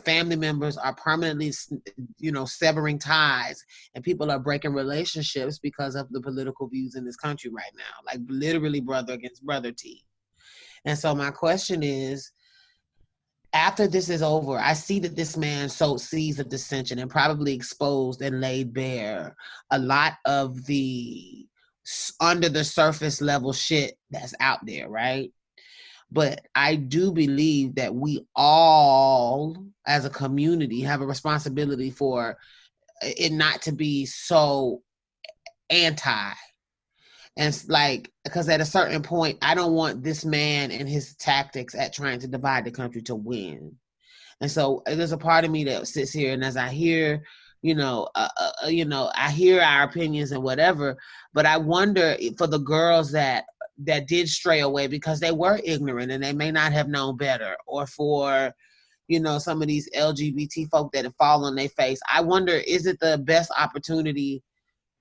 family members are permanently, severing ties, and people are breaking relationships because of the political views in this country right now, like literally brother against brother T. And so my question is, after this is over, I see that this man sowed seeds of dissension and probably exposed and laid bare a lot of the under the surface level shit that's out there, right? But I do believe that we all, as a community, have a responsibility for it not to be so anti. And it's like, because at a certain point, I don't want this man and his tactics at trying to divide the country to win. And so there's a part of me that sits here, and as I hear I hear our opinions and whatever, but I wonder for the girls that did stray away because they were ignorant and they may not have known better, or for some of these LGBT folk that have fallen on their face. I wonder, is it the best opportunity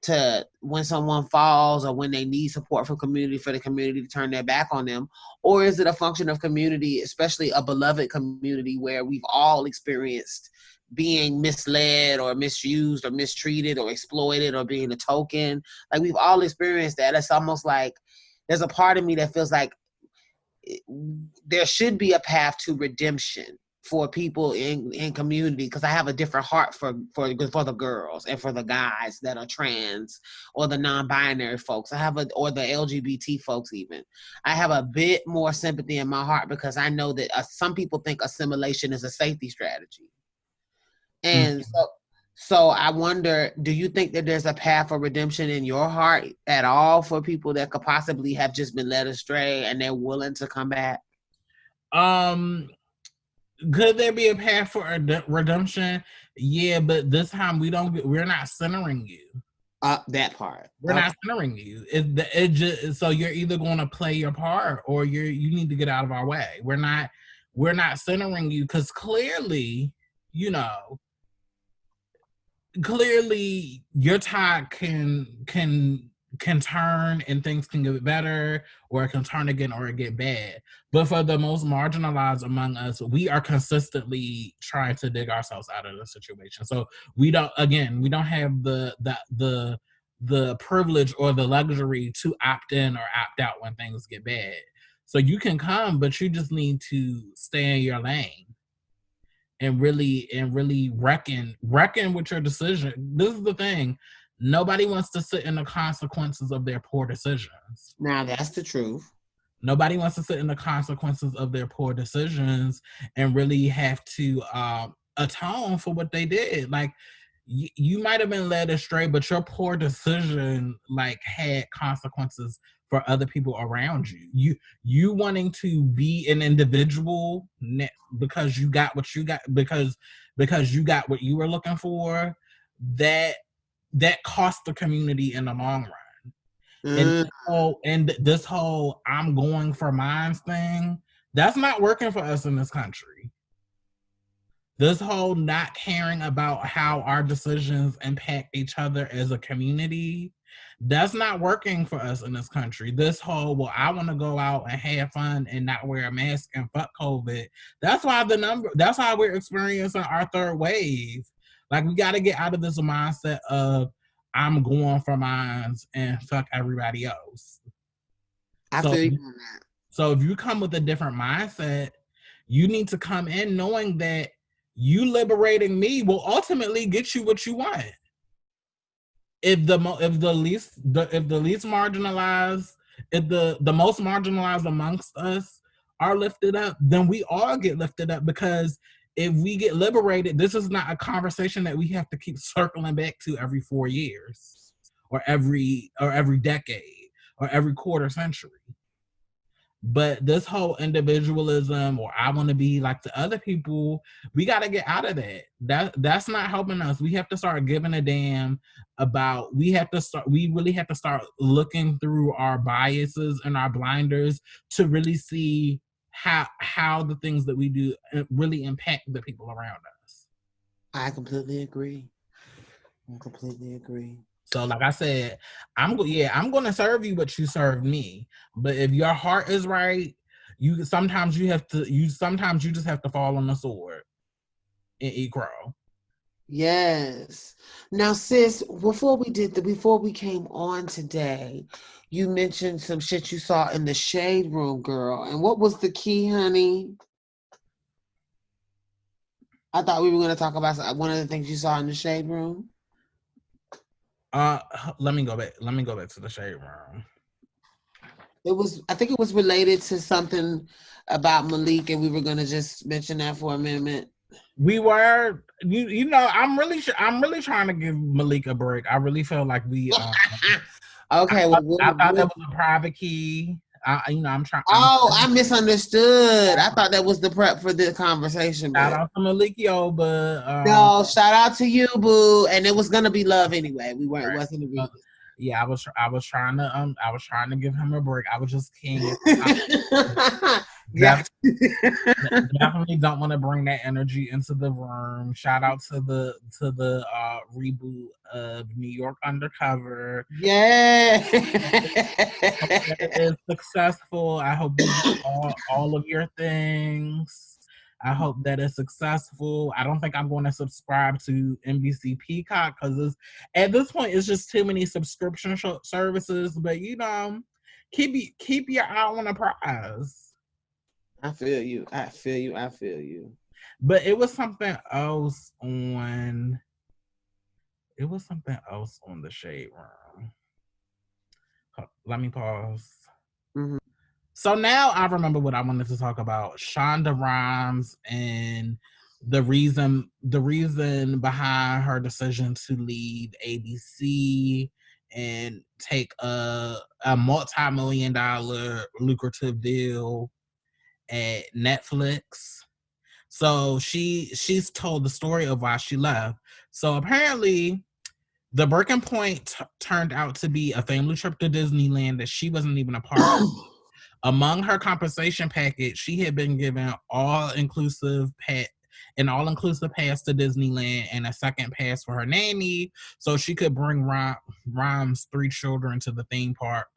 to, when someone falls or when they need support from community, for the community to turn their back on them? Or is it a function of community, especially a beloved community where we've all experienced being misled or misused or mistreated or exploited or being a token? Like, we've all experienced that. It's almost like there's a part of me that feels like there should be a path to redemption for people in community, because I have a different heart for the girls and for the guys that are trans or the non-binary folks. Or the LGBT folks even. I have a bit more sympathy in my heart because I know that some people think assimilation is a safety strategy. And so I wonder, do you think that there's a path for redemption in your heart at all for people that could possibly have just been led astray and they're willing to come back?
Could there be a path for redemption? Yeah, but this time we're not centering you.
That part.
We're not centering you. So you're either going to play your part or you need to get out of our way. We're not centering you because clearly your tide can turn and things can get better, or it can turn again or it get bad. But for the most marginalized among us, we are consistently trying to dig ourselves out of the situation. So we don't have the privilege or the luxury to opt in or opt out when things get bad. So you can come, but you just need to stay in your lane and really reckon with your decision. This is the thing. Nobody wants to sit in the consequences of their poor decisions.
Now, that's the truth.
Nobody wants to sit in the consequences of their poor decisions and really have to atone for what they did. Like, you might have been led astray, but your poor decision had consequences for other people around you. You wanting to be an individual because you got what you got, because you got what you were looking for, that cost the community in the long run. And this whole I'm going for mine thing, that's not working for us in this country. This whole not caring about how our decisions impact each other as a community, that's not working for us in this country. This whole, well, I want to go out and have fun and not wear a mask and fuck COVID. That's why we're experiencing our third wave. Like, we got to get out of this mindset of I'm going for mine and fuck everybody else. So if you come with a different mindset, you need to come in knowing that you liberating me will ultimately get you what you want. If the least marginalized, if the most marginalized amongst us are lifted up, then we all get lifted up. Because if we get liberated, this is not a conversation that we have to keep circling back to every 4 years or every decade or every quarter century. But this whole individualism, or I want to be like the other people, we got to get out of that. That's not helping us. We have to start giving a damn about, we really have to start looking through our biases and our blinders to really see how the things that we do really impact the people around us.
I completely agree.
So like I said, I'm going to serve you what you serve me. But if your heart is right, sometimes you just have to fall on the sword and eat crow.
Yes. Now, sis, before we came on today, you mentioned some shit you saw in the shade room, girl. And what was the key, honey? I thought we were going to talk about one of the things you saw in the shade room.
Let me go back to the shade room.
I think it was related to something about Malik, and we were gonna just mention that for a minute.
We were, I'm really trying to give Malik a break. I really feel like we
okay,
I thought that was a private key. I'm trying.
Oh, I misunderstood. I thought that was the prep for the conversation.
Shout out to Malikio, but
no, shout out to you, boo. And it was gonna be love anyway. We weren't. Right. It wasn't a reason.
Yeah, I was trying to give him a break. I was just king. Definitely don't want to bring that energy into the room. Shout out to the reboot of New York Undercover.
Yeah.
It is successful. I hope you do all of your things. I hope that it's successful. I don't think I'm going to subscribe to NBC Peacock because at this point it's just too many subscription services. But keep your eye on the prize.
I feel you.
But it was something else on. It was something else on the Shade Room. Let me pause.
Mm-hmm.
So now I remember what I wanted to talk about: Shonda Rhimes and the reason behind her decision to leave ABC and take a multi-million-dollar lucrative deal at Netflix. So she's told the story of why she left. So apparently the breaking point turned out to be a family trip to Disneyland that she wasn't even a part of. Among her compensation package, she had been given an all-inclusive pass to Disneyland and a second pass for her nanny so she could bring Rhymes' 3 children to the theme park.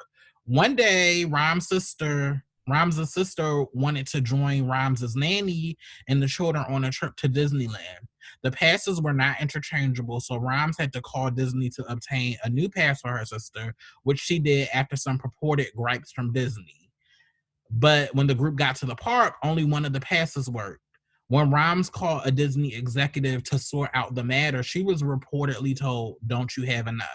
One day, Rhymes' sister wanted to join Rhymes' nanny and the children on a trip to Disneyland. The passes were not interchangeable, so Rhymes had to call Disney to obtain a new pass for her sister, which she did after some purported gripes from Disney. But when the group got to the park, only one of the passes worked. When Rhymes called a Disney executive to sort out the matter, she was reportedly told, "Don't you have enough?"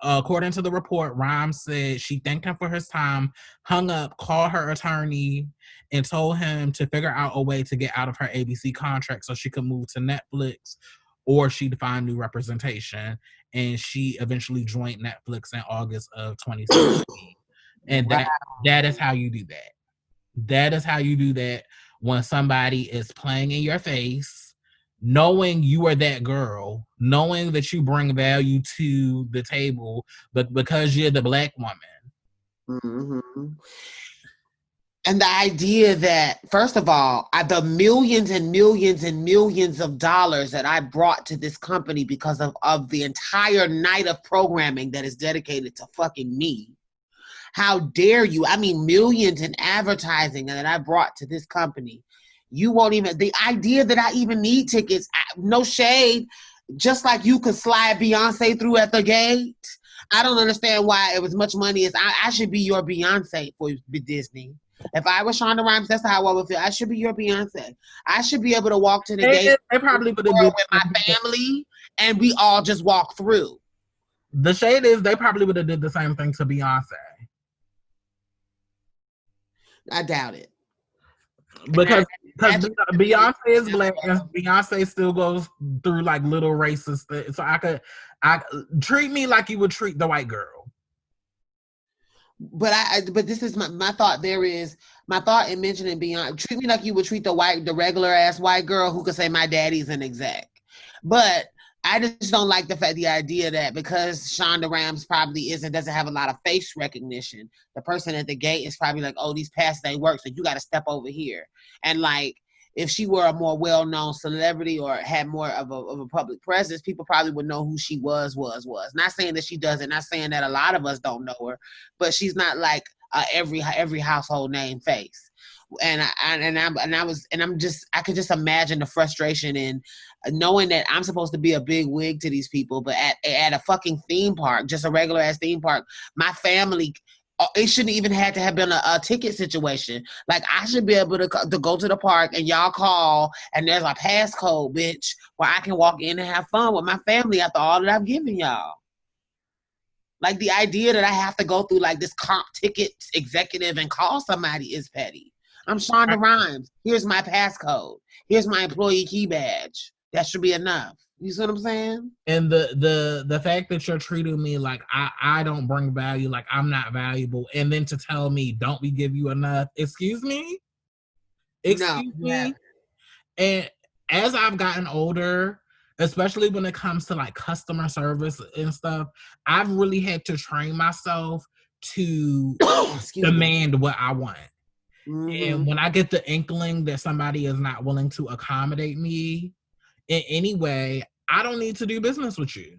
According to the report, Rhymes said she thanked him for his time, hung up, called her attorney, and told him to figure out a way to get out of her ABC contract so she could move to Netflix or she'd find new representation. And she eventually joined Netflix in August of 2016. And that is how you do that. That is how you do that when somebody is playing in your face, knowing you are that girl, knowing that you bring value to the table, but because you're the Black woman.
Mm-hmm. And the idea that, first of all, the millions and millions and millions of dollars that I brought to this company because of the entire night of programming that is dedicated to fucking me. How dare you? I mean, millions in advertising that I brought to this company. You won't even, the idea that I even need tickets, no shade, just like you could slide Beyonce through at the gate. I don't understand why it was much money as I should be your Beyonce for Disney. If I was Shonda Rhimes, that's how I would feel. I should be your Beyonce. I should be able to walk to the gate
they probably would have
with my family and we all just walk through.
The shade is they probably would have did the same thing to Beyonce.
I doubt it.
Because Beyonce is Black and Beyonce still goes through like little racist things. So I treat me like you would treat the white girl.
But this is my thought. My thought in mentioning Beyonce. Treat me like you would treat the regular ass white girl who could say my daddy's an exec. But I just don't like the idea that because Shonda Rhimes probably doesn't have a lot of face recognition, the person at the gate is probably like, oh, these passes ain't work, so you got to step over here. And like, if she were a more well-known celebrity or had more of a public presence, people probably would know who she was. Not saying that she doesn't, not saying that a lot of us don't know her, but she's not like every household name face. I could just imagine the frustration in knowing that I'm supposed to be a big wig to these people, but at a fucking theme park, just a regular ass theme park, my family, it shouldn't even have to have been a ticket situation. Like I should be able to go to the park and y'all call and there's a passcode, bitch, where I can walk in and have fun with my family after all that I've given y'all. Like the idea that I have to go through like this comp ticket executive and call somebody is petty. I'm Shonda Rhimes. Here's my passcode. Here's my employee key badge. That should be enough. You see what I'm saying?
And the fact that you're treating me like I don't bring value, like I'm not valuable, and then to tell me don't we give you enough? Excuse me?
No,
Excuse
you
me?
haven't.
And as I've gotten older, especially when it comes to like customer service and stuff, I've really had to train myself to
Excuse me.
demand what I want. And
Mm-hmm.
when I get the inkling that somebody is not willing to accommodate me in any way, I don't need to do business with you.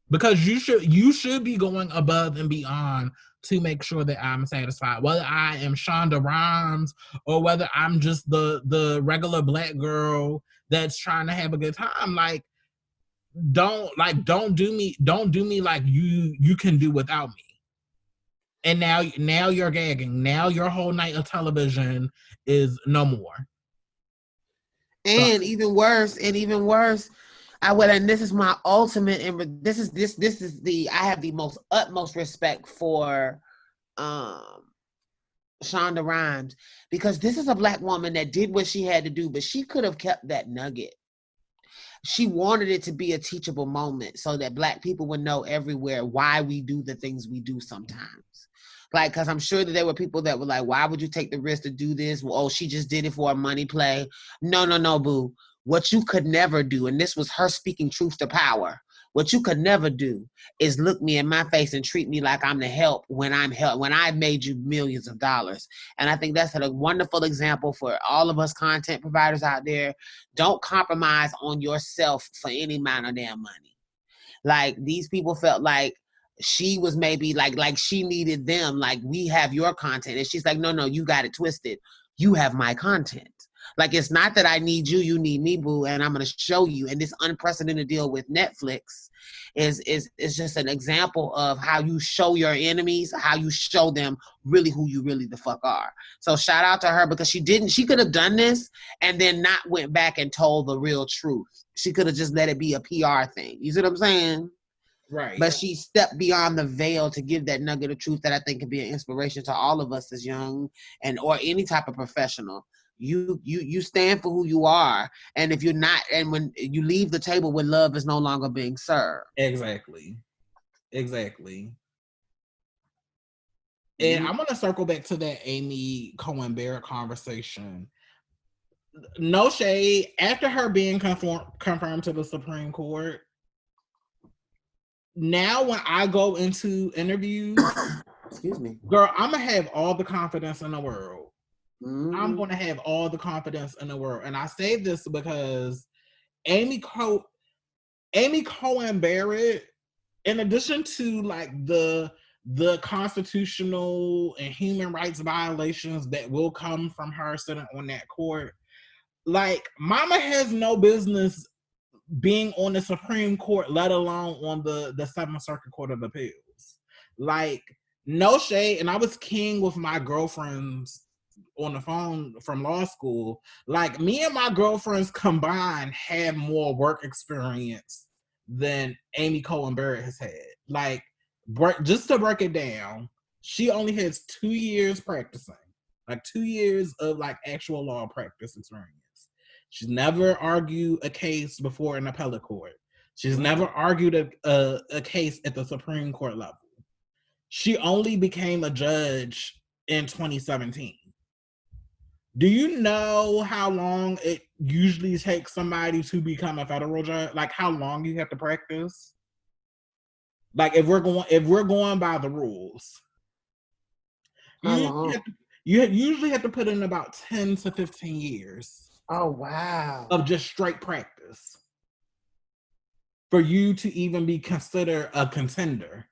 Because you should be going above and beyond to make sure that I'm satisfied. Whether I am Shonda Rhimes or whether I'm just the regular black girl that's trying to have a good time, like don't do me like you can do without me. And now you're gagging. Now your whole night of television is no more. So
And even worse, I will, and this is my ultimate, and this is the I have the most utmost respect for um Shonda Rhimes, because this is a black woman that did what she had to do, but she could have kept that nugget. She wanted it to be a teachable moment so that black people would know everywhere why we do the things we do sometimes. Like, because I'm sure that there were people that were like, why would you take the risk to do this? Well, oh, she just did it for a money play. No, no, no, boo. What you could never do, and this was her speaking truth to power, what you could never do is look me in my face and treat me like I'm the help when I've made you millions of dollars. And I think that's a wonderful example for all of us content providers out there. Don't compromise on yourself for any amount of damn money. Like, these people felt like she was maybe like she needed them, like, we have your content, and she's like, no, no, you got it twisted. You have my content. Like, it's not that I need you, you need me, boo, and I'm going to show you. And this unprecedented deal with Netflix is just an example of how you show your enemies, how you show them really who you really the fuck are. So shout out to her, because she could have done this and then not went back and told the real truth. She could have just let it be a PR thing. You see what I'm saying?
right.
But she stepped beyond the veil to give that nugget of truth that I think can be an inspiration to all of us as young and or any type of professional. You stand for who you are, and if you're not, and when you leave the table when love is no longer being served.
Exactly. Exactly. And
Mm-hmm.
I'm gonna circle back to that Amy Cohen Barrett conversation. No shade. After her being confirmed to the Supreme Court, now when I go into interviews,
Excuse me.
girl, I'm gonna have all the confidence in the world. I'm
Mm-hmm.
gonna have all the confidence in the world, and I say this because Amy Co. Amy Cohen Barrett, in addition to like the constitutional and human rights violations that will come from her sitting on that court, like Mama has no business being on the Supreme Court, let alone on the Seventh Circuit Court of Appeals. Like, no shade. And I was king with my girlfriends on the phone from law school. Like, me and my girlfriends combined have more work experience than Amy Cohen Barrett has had. Like, just to break it down, she only has 2 years practicing, like 2 years of like actual law practice experience. She's never argued a case before an appellate court. She's never argued a case at the Supreme Court level. She only became a judge in 2017. Do you know how long it usually takes somebody to become a federal judge? Like how long you have to practice? Like if we're going by the rules,
How
you
long?
usually have to put in about 10 to 15 years
Oh, wow.
of just straight practice for you to even be considered a contender.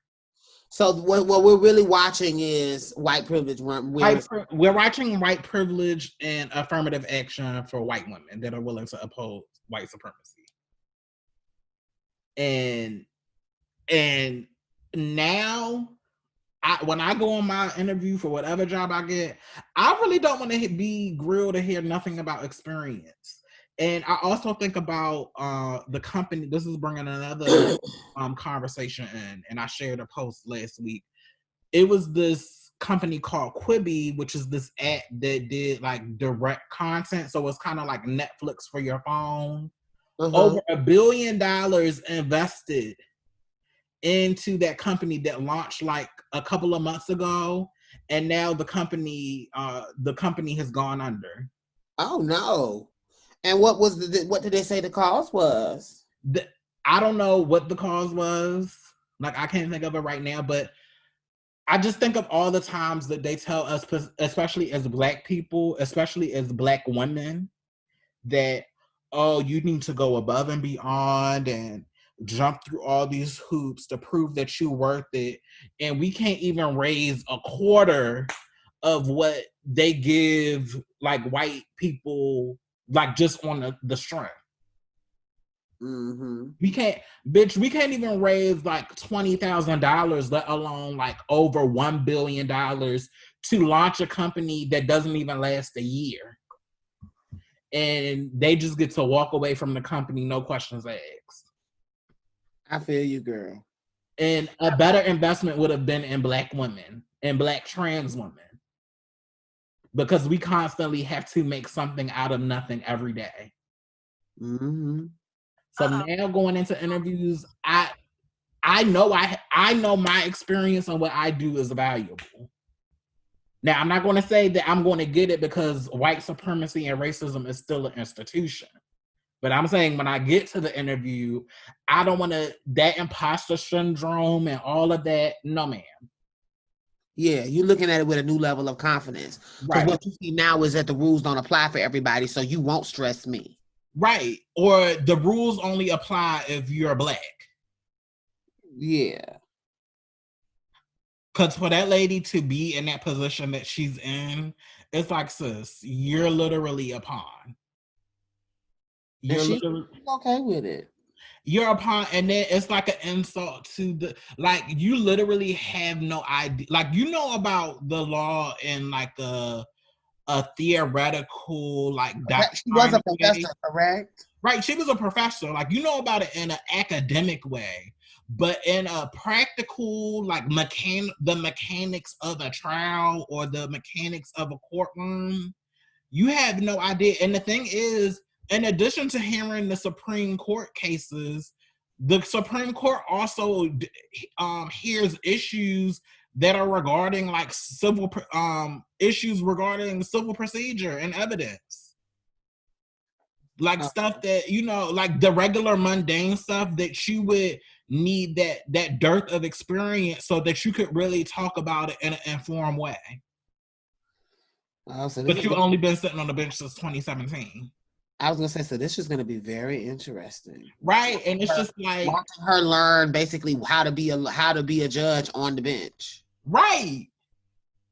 So what we're really watching is white privilege.
We're watching white privilege and affirmative action for white women that are willing to uphold white supremacy. And now when I go on my interview for whatever job I get, I really don't want to be grilled to hear nothing about experience. And I also think about the company. This is bringing another conversation in, and I shared a post last week. It was this company called Quibi, which is this app that did like direct content. So it's kind of like Netflix for your phone. over $1 billion invested into that company that launched like a couple of months ago, and now the company has gone under.
Oh no. And what did they say the cause was?
I don't know what the cause was. Like, I can't think of it right now, but I just think of all the times that they tell us, especially as Black people, especially as Black women, that, oh, you need to go above and beyond and jump through all these hoops to prove that you're worth it. And we can't even raise a quarter of what they give like white people, like just on the strength. We can't, bitch, we can't even raise like $20,000, let alone like over $1 billion to launch a company that doesn't even last a year. And they just get to walk away from the company, no questions asked.
I feel you, girl.
And a better investment would have been in Black women and Black trans women, because we constantly have to make something out of nothing every day. So now going into interviews, I know my experience and what I do is valuable. Now, I'm not going to say that I'm going to get it because white supremacy and racism is still an institution. But I'm saying when I get to the interview, I don't want that imposter syndrome and all of that. No, ma'am.
Yeah, you're looking at it with a new level of confidence. Because what you see now is that the rules don't apply for everybody, so you won't stress me.
Right. Or the rules only apply if you're Black.
Yeah.
Because for that lady to be in that position that she's in, it's like, sis, you're literally a pawn.
You're okay with it.
You're a pawn, and then it's like an insult to the, like, you literally have no idea. Like, you know about the law in like a theoretical, like,
she was a professor, correct?
Right, she was a professor. Like, you know about it in an academic way, but in a practical, like, the mechanics of a trial or the mechanics of a courtroom, you have no idea. And the thing is, in addition to hearing the Supreme Court cases, the Supreme Court also hears issues that are regarding like issues regarding civil procedure and evidence. Like stuff that, you know, like the regular mundane stuff that you would need that dearth of experience so that you could really talk about it in an informed way. But you've only been sitting on the bench since 2017.
I was gonna say, so this is gonna be very interesting,
right? And it's just like
watching her learn basically how to be a judge on the bench,
right?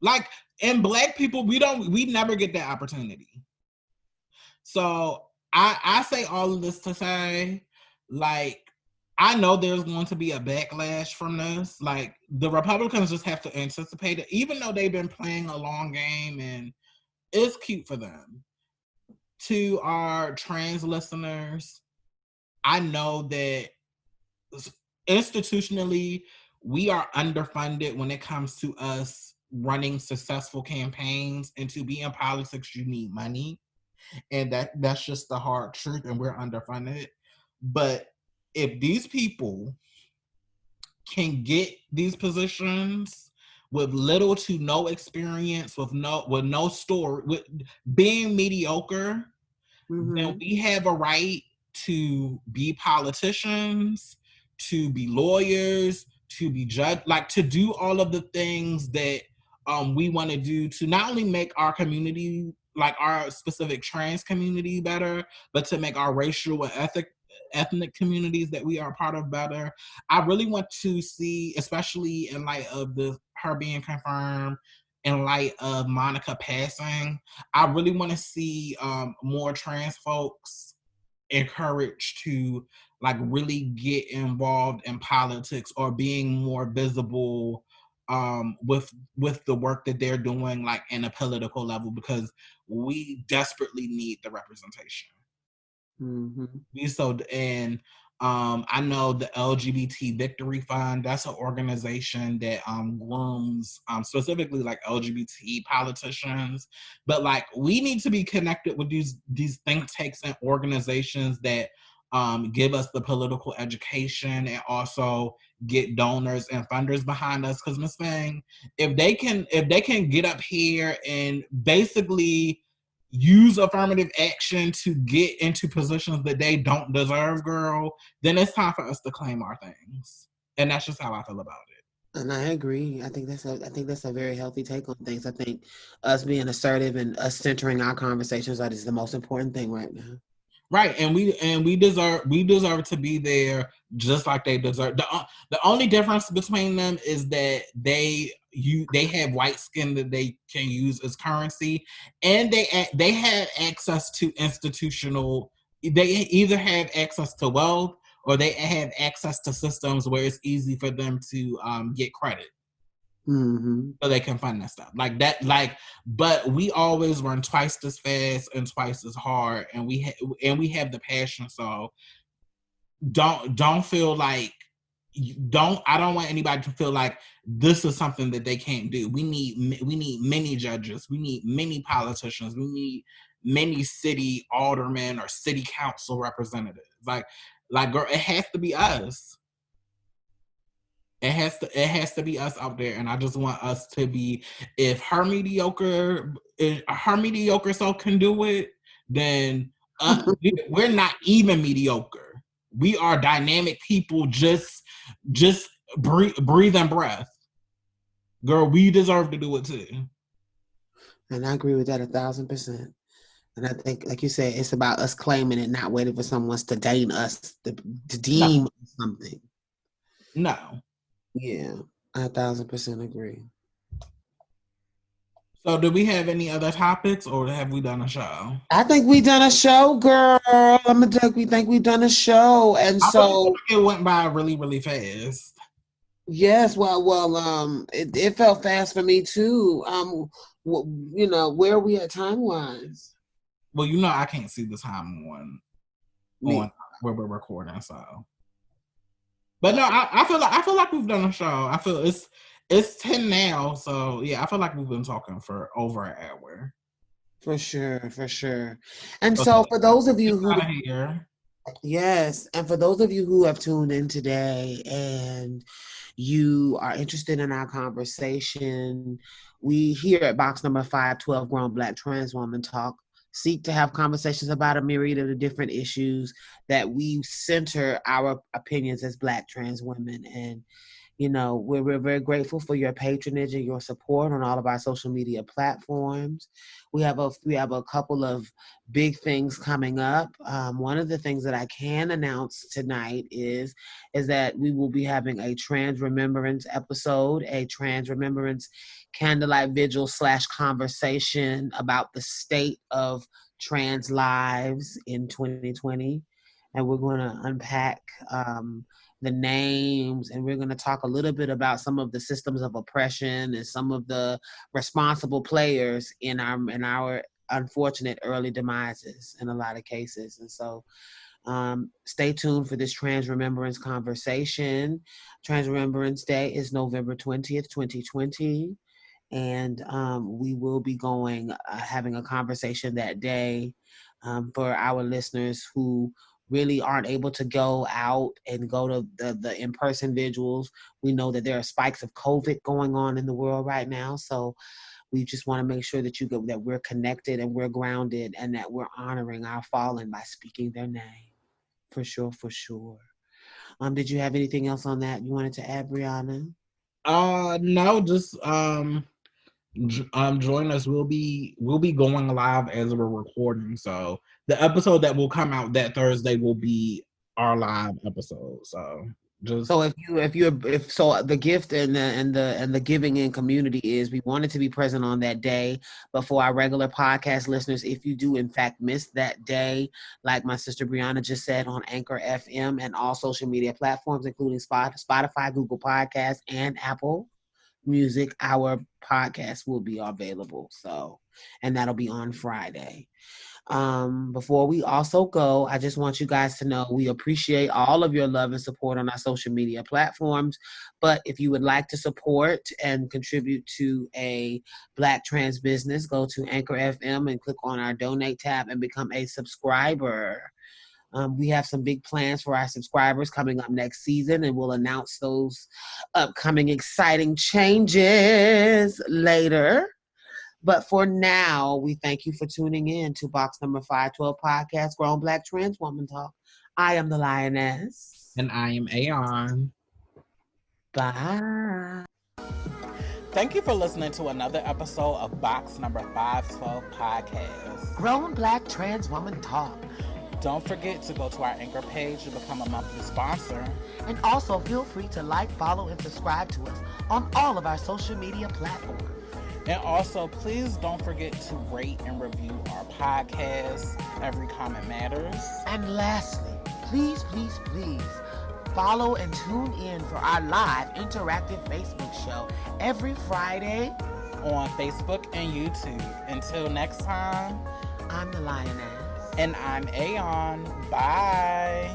Like, and Black people, we never get that opportunity. So I say all of this to say, like, I know there's going to be a backlash from this. Like, the Republicans just have to anticipate it, even though they've been playing a long game, and it's cute for them. To our trans listeners, I know that institutionally, we are underfunded when it comes to us running successful campaigns, and to be in politics, you need money. And that's just the hard truth, and we're underfunded. But if these people can get these positions with little to no experience, with no story, with being mediocre, then we have a right to be politicians, to be lawyers, to be judge, like to do all of the things that we want to do to not only make our community, like our specific trans community, better, but to make our racial and ethnic communities that we are a part of better. I really want to see, especially in light of her being confirmed, in light of Monica passing, I really want to see more trans folks encouraged to like really get involved in politics or being more visible with the work that they're doing, like in a political level, because we desperately need the representation. I know the LGBT Victory Fund, that's an organization that grooms specifically like LGBT politicians. But like, we need to be connected with these think tanks and organizations that give us the political education, and also get donors and funders behind us. Because Miss Thing, if they can get up here and basically use affirmative action to get into positions that they don't deserve, girl, then it's time for us to claim our things. And that's just how I feel about it.
And I agree. I think that's a very healthy take on things. I think us being assertive and us centering our conversations is the most important thing right now.
Right, and we deserve to be there just like they deserve. The only difference between them is that they have white skin that they can use as currency, and they have access to institutional. They either have access to wealth or they have access to systems where it's easy for them to get credit.
Mm-hmm.
So they can fund that stuff like that. But we always run twice as fast and twice as hard, and we have the passion. So don't feel like I don't want anybody to feel like this is something that they can't do. We need many judges. We need many politicians. We need many city aldermen or city council representatives. Like girl, it has to be us. It has to be us out there, and I just want us to be. If her mediocre self can do it, then we're not even mediocre. We are dynamic people. Just breathe and breath, girl. We deserve to do it too.
And I agree with that 1,000%. And I think, like you said, it's about us claiming it, not waiting for someone to deem us to deem something.
No.
Yeah, I 1,000% agree.
So, do we have any other topics, or have we done a show?
I think we done a show, girl. We think we done a show, and so
it went by really, really fast.
Yes, it felt fast for me too. Where are we at time wise?
Well, I can't see the time on where we're recording, so. But no, I feel like we've done a show. I feel it's 10 now, so yeah, I feel like we've been talking for over an hour.
For sure. And okay. So for those of you who yes, and for those of you who have tuned in today and you are interested in our conversation, we here at box number 512 Grown Black Trans Woman Talk seek to have conversations about a myriad of the different issues that we center our opinions as Black trans women. And we're very grateful for your patronage and your support on all of our social media platforms. We have a couple of big things coming up. One of the things that I can announce tonight is that we will be having a Trans Remembrance episode, a Trans Remembrance candlelight vigil / conversation about the state of trans lives in 2020. And we're going to unpack the names, and we're going to talk a little bit about some of the systems of oppression and some of the responsible players in our unfortunate early demises in a lot of cases. And so stay tuned for this Trans Remembrance conversation. Trans Remembrance Day is November 20th, 2020. And we will be having a conversation that day for our listeners who really aren't able to go out and go to the in-person vigils. We know that there are spikes of COVID going on in the world right now. So we just want to make sure that that we're connected and we're grounded and that we're honoring our fallen by speaking their name. For sure. Did you have anything else on that you wanted to add, Brianna?
No, just join us. We'll be going live as we're recording, so the episode that will come out that Thursday will be our live episode. So
the gift and the giving in community is we wanted to be present on that day. But for our regular podcast listeners, if you do in fact miss that day, like my sister Brianna just said, on Anchor FM and all social media platforms, including Spotify, Google Podcasts, and Apple Music, our podcast will be available. And that'll be on Friday. Before we also go, I just want you guys to know we appreciate all of your love and support on our social media platforms. But if you would like to support and contribute to a Black trans business, go to Anchor FM and click on our donate tab and become a subscriber. We have some big plans for our subscribers coming up next season, and we'll announce those upcoming exciting changes later. But for now, we thank you for tuning in to box number 512 podcast, Grown Black Trans Woman Talk. I am the Lioness.
And I am Aeon.
Bye.
Thank you for listening to another episode of box number 512 podcast,
Grown Black Trans Woman Talk.
Don't forget to go to our Anchor page to become a monthly sponsor.
And also feel free to like, follow, and subscribe to us on all of our social media platforms.
And also, please don't forget to rate and review our podcast. Every comment matters.
And lastly, please follow and tune in for our live interactive Facebook show every Friday
on Facebook and YouTube. Until next time,
I'm the Lioness.
And I'm Aeon. Bye.